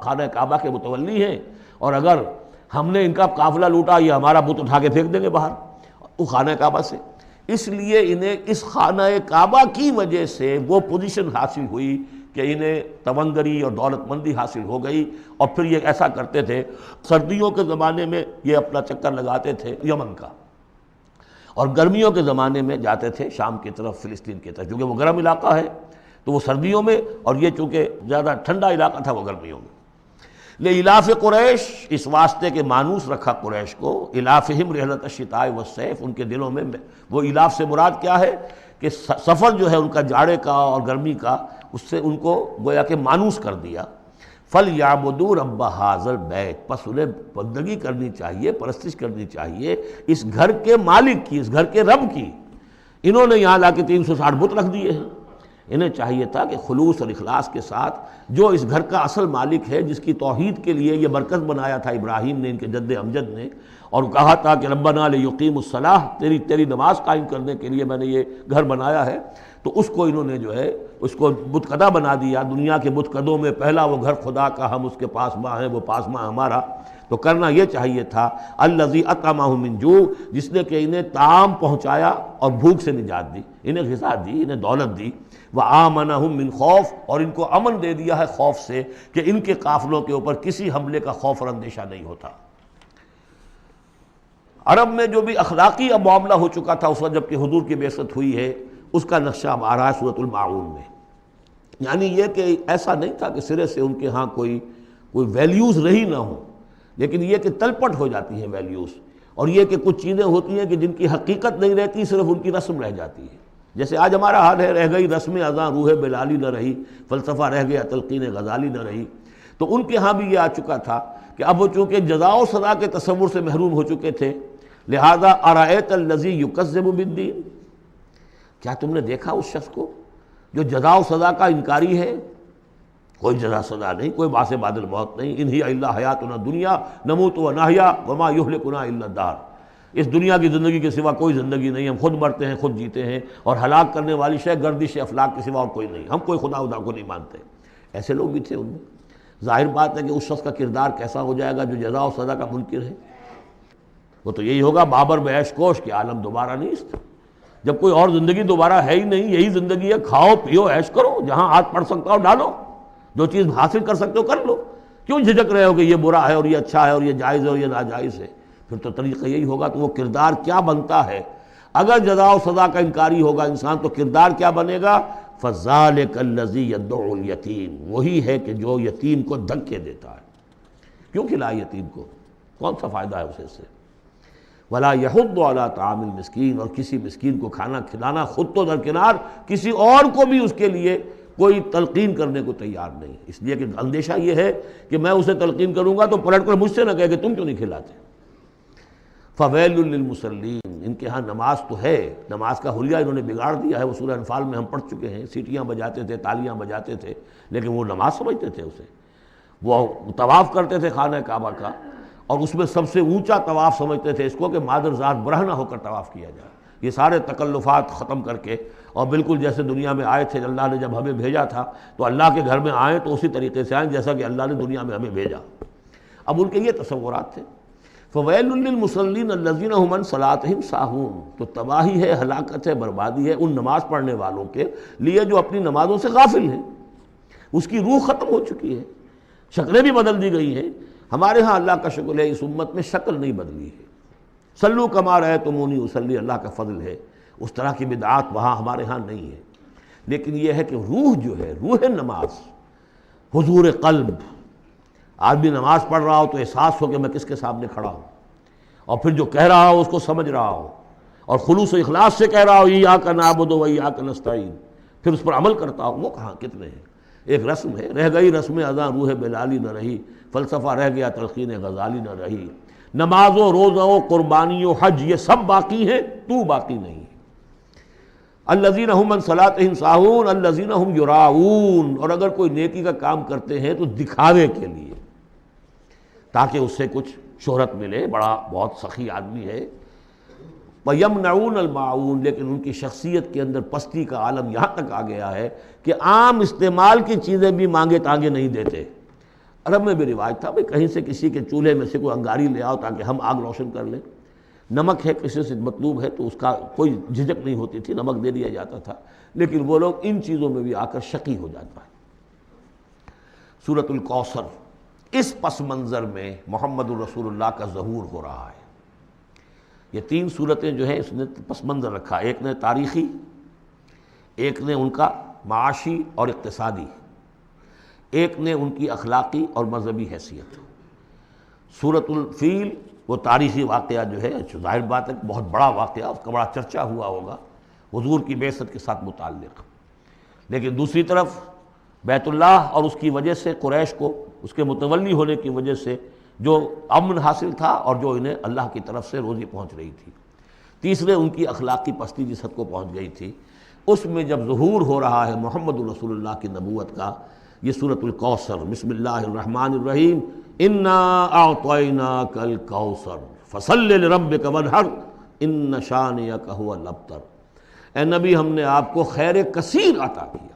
خانہ کعبہ کے متولی ہیں، اور اگر ہم نے ان کا قافلہ لوٹا یہ ہمارا بت اٹھا کے پھینک دیں گے باہر وہ خانہ کعبہ سے، اس لیے انہیں اس خانہ کعبہ کی وجہ سے وہ پوزیشن حاصل ہوئی کہ انہیں تونگری اور دولت مندی حاصل ہو گئی، اور پھر یہ ایسا کرتے تھے، سردیوں کے زمانے میں یہ اپنا چکر لگاتے تھے یمن کا، اور گرمیوں کے زمانے میں جاتے تھے شام کی طرف، فلسطین کی طرف، کیونکہ وہ گرم علاقہ ہے تو وہ سردیوں میں، اور یہ چونکہ زیادہ ٹھنڈا علاقہ تھا وہ گرمیوں میں۔ لإلاف قریش، اس واسطے کے مانوس رکھا قریش کو، الافہم رحلۃ الشتاء والصیف، ان کے دلوں میں وہ الاف سے مراد کیا ہے کہ سفر جو ہے ان کا جاڑے کا اور گرمی کا، اس سے ان کو گویا کہ مانوس کر دیا۔ فَلْيَعْبُدُوا رَبَّ هَٰذَا الْبَيْتِ، پس انہیں بندگی کرنی چاہیے، پرستش کرنی چاہیے اس گھر کے مالک کی، اس گھر کے رب کی۔ انہوں نے یہاں لا کے 360 بت رکھ دیے ہیں، انہیں چاہیے تھا کہ خلوص اور اخلاص کے ساتھ جو اس گھر کا اصل مالک ہے، جس کی توحید کے لیے یہ مرکز بنایا تھا ابراہیم نے، ان کے جد امجد نے، اور کہا تھا کہ ربنا لیقیموا الصلاۃ، تیری نماز قائم کرنے کے لیے میں نے یہ گھر بنایا ہے، تو اس کو انہوں نے جو ہے اس کو بت قدہ بنا دیا۔ دنیا کے بت قدوں میں پہلا وہ گھر خدا کا، ہم اس کے پاسباں ہیں، وہ پاسباں ہمارا۔ تو کرنا یہ چاہیے تھا الذی اطعمہم من جوع، جس نے کہ انہیں طعام پہنچایا اور بھوک سے نجات دی، انہیں غذا دی، انہیں دولت دی، وآمنہم من خوف، اور ان کو امن دے دیا ہے خوف سے کہ ان کے قافلوں کے اوپر کسی حملے کا خوف اور اندیشہ نہیں ہوتا۔ عرب میں جو بھی اخلاقی اب معاملہ ہو چکا تھا اس وقت جب کہ حضور کی بعثت ہوئی ہے، اس کا نقشہ اب آ رہا ہے سورۃ الماعون میں۔ یعنی یہ کہ ایسا نہیں تھا کہ سرے سے ان کے ہاں کوئی ویلیوز رہی نہ ہوں، لیکن یہ کہ تلپٹ ہو جاتی ہیں ویلیوز، اور یہ کہ کچھ چیزیں ہوتی ہیں کہ جن کی حقیقت نہیں رہتی، صرف ان کی رسم رہ جاتی ہے۔ جیسے آج ہمارا حال ہے، رہ گئی رسم اذاں روح بلالی نہ رہی، فلسفہ رہ گیا تلقین غزالی نہ رہی۔ تو ان کے ہاں بھی یہ آ چکا تھا کہ اب وہ چونکہ جزا و سزا کے تصور سے محروم ہو چکے تھے، لہذا ارأیت الذی یکذب بالدین، کیا تم نے دیکھا اس شخص کو جو جزا و سزا کا انکاری ہے؟ کوئی جزا سزا نہیں، کوئی باعث بعد الموت نہیں، ان ہی الا حیاتنا الدنیا نموت و نحیا وما یہلکنا الا الدہر، اس دنیا کی زندگی کے سوا کوئی زندگی نہیں، ہم خود مرتے ہیں خود جیتے ہیں، اور ہلاک کرنے والی شے گردش افلاک کے سوا اور کوئی نہیں، ہم کوئی خدا کو نہیں مانتے۔ ایسے لوگ بھی تھے ان میں۔ ظاہر بات ہے کہ اس شخص کا کردار کیسا ہو جائے گا جو جزا و سزا کا منکر ہے؟ وہ تو یہی ہوگا بابر بعیش کوش کہ عالم دوبارہ نیست، جب کوئی اور زندگی دوبارہ ہے ہی نہیں، یہی زندگی ہے، کھاؤ پیو عیش کرو، جہاں ہاتھ پڑ سکتا ہو ڈالو، جو چیز حاصل کر سکتے ہو کر لو، کیوں جھجک رہے ہو کہ یہ برا ہے اور یہ اچھا ہے اور یہ جائز ہے اور یہ ناجائز ہے؟ پھر تو طریقہ یہی ہوگا۔ تو وہ کردار کیا بنتا ہے اگر جزا و سزا کا انکاری ہوگا انسان، تو کردار کیا بنے گا؟ فَذَلِكَ الَّذِي يَدُعُّ الْيَتِيمَ، وہی ہے کہ جو یتیم کو دھکے دیتا ہے۔ کیوں کھلائے یتیم کو؟ کون سا فائدہ ہے اسے سے؟ وَلَا يَحُضُّ عَلَىٰ طَعَامِ الْمِسْكِينِ، اور کسی مسکین کو کھانا کھلانا خود تو درکنار، کسی اور کو بھی اس کے لیے کوئی تلقین کرنے کو تیار نہیں، اس لیے کہ اندیشہ یہ ہے کہ میں اسے تلقین کروں گا تو پلٹ کر مجھ سے نہ کہے کہ تم کیوں نہیں کھلاتے۔ فَوَيْلٌ لِّلْمُصَلِّينَ، ان کے ہاں نماز تو ہے، نماز کا حلیہ انہوں نے بگاڑ دیا ہے، وہ سورہ انفال میں ہم پڑھ چکے ہیں، سیٹیاں بجاتے تھے، تالیاں بجاتے تھے، لیکن وہ نماز سمجھتے تھے اسے، وہ طواف کرتے تھے خانہ کعبہ کا، اور اس میں سب سے اونچا طواف سمجھتے تھے اس کو کہ مادر ذات برہنہ ہو کر طواف کیا جائے، یہ سارے تکلفات ختم کر کے، اور بالکل جیسے دنیا میں آئے تھے، اللہ نے جب ہمیں بھیجا تھا تو اللہ کے گھر میں آئیں تو اسی طریقے سے آئیں جیسا کہ اللہ نے دنیا میں ہمیں بھیجا۔ اب ان کے یہ تصورات تھے۔ فَوَيْلٌ لِّلْمُصَلِّينَ الَّذِينَ هُمْ عَنْ صَلَاتِهِمْ سَاهُونَ، تو تباہی ہے، ہلاکت ہے، بربادی ہے ان نماز پڑھنے والوں کے لیے جو اپنی نمازوں سے غافل ہیں، اس کی روح ختم ہو چکی ہے، شکلیں بھی بدل دی گئی ہیں۔ ہمارے ہاں اللہ کا شکر ہے اس امت میں شکل نہیں بدلی ہے، صلو کما رأیتمونی اصلی، اللہ کا فضل ہے، اس طرح کی بدعات وہاں ہمارے ہاں نہیں ہے، لیکن یہ ہے کہ روح جو ہے، روح نماز، حضور قلب، آدمی نماز پڑھ رہا ہو تو احساس ہو کہ میں کس کے سامنے کھڑا ہوں، اور پھر جو کہہ رہا ہو اس کو سمجھ رہا ہو، اور خلوص و اخلاص سے کہہ رہا ہو ایاک نعبد و ایاک نستعین، پھر اس پر عمل کرتا ہو، وہ کہاں کتنے ہیں؟ ایک رسم ہے، رہ گئی رسم اذاں روح بلالی نہ رہی، فلسفہ رہ گیا تلقین غزالی نہ رہی، نماز و روزہ و قربانی و حج یہ سب باقی ہیں، تو باقی نہیں ہے۔ الذین هم عن صلاتهم ساہون الذین هم یراؤون، اور اگر کوئی نیکی کا کام کرتے ہیں تو دکھاوے کے لیے، تاکہ اس سے کچھ شہرت ملے، بڑا بہت سخی آدمی ہے۔ وَيَمْنَعُونَ الْمَاعُونَ، لیکن ان کی شخصیت کے اندر پستی کا عالم یہاں تک آ گیا ہے کہ عام استعمال کی چیزیں بھی مانگے تانگے نہیں دیتے۔ عرب میں بھی روایت تھا بھئی کہیں سے کسی کے چولہے میں سے کوئی انگاری لے آؤ تاکہ ہم آگ روشن کر لیں، نمک ہے کسی سے مطلوب ہے تو اس کا کوئی جھجک نہیں ہوتی تھی، نمک دے دیا جاتا تھا، لیکن وہ لوگ ان چیزوں میں بھی آ کر شقی ہو جاتا ہے۔ سورۃ الکوثر، اس پس منظر میں محمد الرسول اللہ کا ظہور ہو رہا ہے۔ یہ تین صورتیں جو ہیں اس نے پس منظر رکھا، ایک نے تاریخی، ایک نے ان کا معاشی اور اقتصادی، ایک نے ان کی اخلاقی اور مذہبی حیثیت۔ سورۃ الفیل وہ تاریخی واقعہ جو ہے، ظاہر بات ہے بہت بڑا واقعہ، اس کا بڑا چرچا ہوا ہوگا حضور کی بعثت کے ساتھ متعلق، لیکن دوسری طرف بیت اللہ اور اس کی وجہ سے قریش کو اس کے متولی ہونے کی وجہ سے جو امن حاصل تھا اور جو انہیں اللہ کی طرف سے روزی پہنچ رہی تھی، تیسرے ان کی اخلاقی پستی جس حد کو پہنچ گئی تھی، اس میں جب ظہور ہو رہا ہے محمد الرسول اللہ کی نبوت کا، یہ سورۃ الکوثر، بسم اللہ الرحمن الرحیم، انا اعطیناک الکوثر فصل لربک وانحر ان شانئک ھو الابتر۔ اے نبی ہم نے آپ کو خیر کثیر عطا کیا۔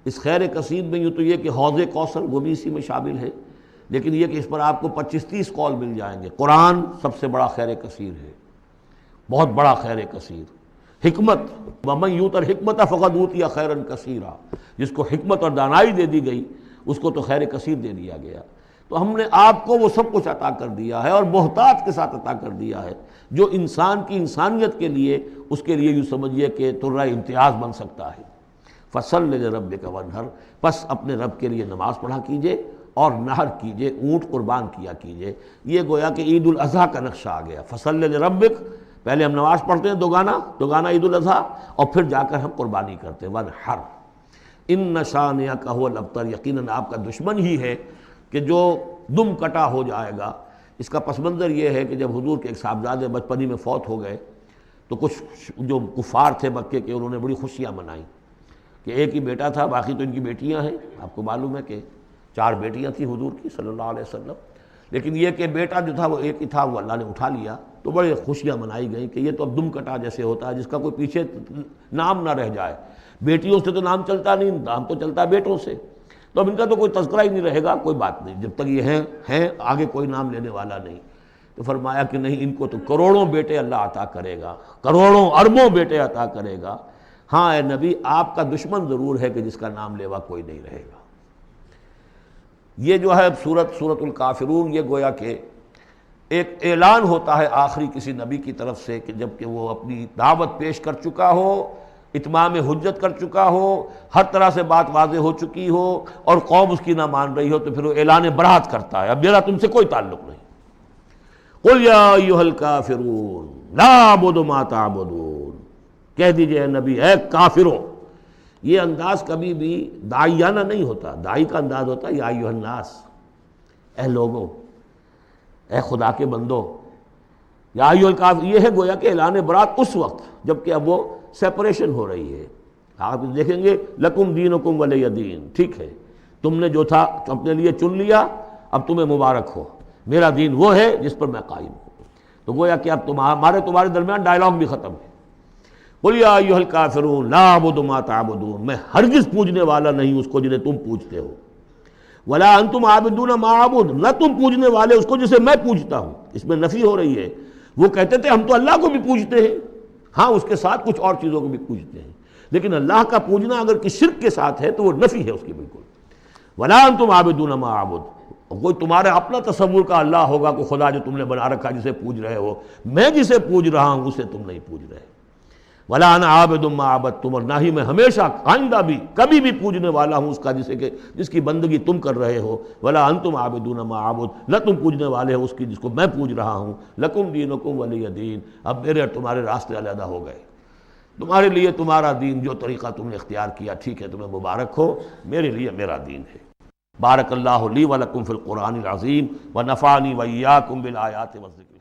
اس خیر کثیر میں یوں تو یہ کہ حوض کوثر وہ بھی اسی میں شامل ہے، لیکن یہ کہ اس پر آپ کو 25-30 قول مل جائیں گے۔ قرآن سب سے بڑا خیر کثیر ہے، بہت بڑا خیر کثیر۔ حکمت، ومن یؤت الحکمت فقد اوتی خیرا کثیرا، جس کو حکمت اور دانائی دے دی گئی اس کو تو خیر کثیر دے دیا گیا۔ تو ہم نے آپ کو وہ سب کچھ عطا کر دیا ہے، اور محتاط کے ساتھ عطا کر دیا ہے، جو انسان کی انسانیت کے لیے، اس کے لیے یوں سمجھیے کہ ترہ امتیاز بن سکتا ہے۔ فصل لربک وانحر، پس اپنے رب کے لیے نماز پڑھا کیجئے اور نحر کیجئے، اونٹ قربان کیا کیجئے۔ یہ گویا کہ عید الاضحیٰ کا نقشہ آ گیا۔ فصل لربک، پہلے ہم نماز پڑھتے ہیں دوگانہ عید الاضحیٰ، اور پھر جا کر ہم قربانی کرتے ہیں وانحر ان شانئک ھو الابتر، یقیناً آپ کا دشمن ہی ہے کہ جو دم کٹا ہو جائے گا۔ اس کا پس منظر یہ ہے کہ جب حضور کے ایک صاحبزادے بچپنی میں فوت ہو گئے تو کچھ جو کفار تھے مکے کے، انہوں نے بڑی خوشیاں منائیں کہ ایک ہی بیٹا تھا، باقی تو ان کی بیٹیاں ہیں۔ آپ کو معلوم ہے کہ 4 بیٹیاں تھیں حضور کی صلی اللہ علیہ وسلم، لیکن یہ کہ بیٹا جو تھا وہ ایک ہی تھا، وہ اللہ نے اٹھا لیا، تو بڑے خوشیاں منائی گئیں کہ یہ تو اب دم کٹا جیسے ہوتا ہے جس کا کوئی پیچھے نام نہ رہ جائے۔ بیٹیوں سے تو نام چلتا نہیں، نام تو چلتا ہے بیٹوں سے، تو اب ان کا تو کوئی تذکرہ ہی نہیں رہے گا۔ کوئی بات نہیں، جب تک یہ ہیں آگے کوئی نام لینے والا نہیں۔ تو فرمایا کہ نہیں، ان کو تو کروڑوں بیٹے اللہ عطا کرے گا، کروڑوں اربوں بیٹے عطا کرے گا۔ ہاں اے نبی، آپ کا دشمن ضرور ہے کہ جس کا نام لیوا کوئی نہیں رہے گا۔ یہ جو ہے سورۃ الکافرون، یہ گویا کہ ایک اعلان ہوتا ہے آخری کسی نبی کی طرف سے کہ جب کہ وہ اپنی دعوت پیش کر چکا ہو، اتمام حجت کر چکا ہو، ہر طرح سے بات واضح ہو چکی ہو، اور قوم اس کی نہ مان رہی ہو، تو پھر وہ اعلان برات کرتا ہے، اب میرا تم سے کوئی تعلق نہیں۔ قل یا ایھا الکافرون لا اعبد ما تعبدون، کہہ دیجئے اے نبی، اے کافروں۔ یہ انداز کبھی بھی داعیانہ نہیں ہوتا، داعی کا انداز ہوتا ہے یا ایھا الناس، اے لوگوں، اے خدا کے بندو۔ یا ایھا الکافر، یہ ہے گویا کہ اعلان برات اس وقت جب کہ اب وہ سیپریشن ہو رہی ہے۔ آپ دیکھیں گے لکم دینکم ولی دین، ٹھیک ہے، تم نے جو تھا اپنے لیے چن لیا، اب تمہیں مبارک ہو، میرا دین وہ ہے جس پر میں قائم ہوں۔ تو گویا کہ اب تمہارے درمیان ڈائلاگ بھی ختم ہے۔ قل یا ایھا الکافرون لا اعبد ما تعبدون، میں ہرگز پوجنے والا نہیں اس کو جنہیں تم پوجتے ہو، ولا انتم عابدون ما اعبد، نہ تم پوجنے والے اس کو جسے میں پوجتا ہوں۔ اس میں نفی ہو رہی ہے۔ وہ کہتے تھے ہم تو اللہ کو بھی پوجتے ہیں، ہاں اس کے ساتھ کچھ اور چیزوں کو بھی پوجتے ہیں، لیکن اللہ کا پوجنا اگر کسی شرک کے ساتھ ہے تو وہ نفی ہے اس کی بالکل۔ ولا انتم عابدون ما اعبد، کوئی تمہارا اپنا تصور کا اللہ ہوگا کوئی خدا جو تم نے بنا رکھا جسے پوج رہے ہو، میں جسے پوج رہا ہوں اسے تم نہیں پوج رہے۔ ولا انا عابد ما عبدتم، اور نہ ہی میں ہمیشہ آئندہ بھی کبھی بھی پوجنے والا ہوں اس کا جس کی بندگی تم کر رہے ہو، ولا انتم عابدون ما اعبد، نہ تم پوجنے والے ہو اس کی جس کو میں پوج رہا ہوں، لکم دینکم ولی دین، اب میرے اور تمہارے راستے علیحدہ ہو گئے، تمہارے لیے تمہارا دین، جو طریقہ تم نے اختیار کیا ٹھیک ہے، تمہیں مبارک ہو، میرے لیے میرا دین ہے۔ بارک اللہ لی ولکم فی القرآن العظیم ونفعنی وإیاکم بالآیات والذکر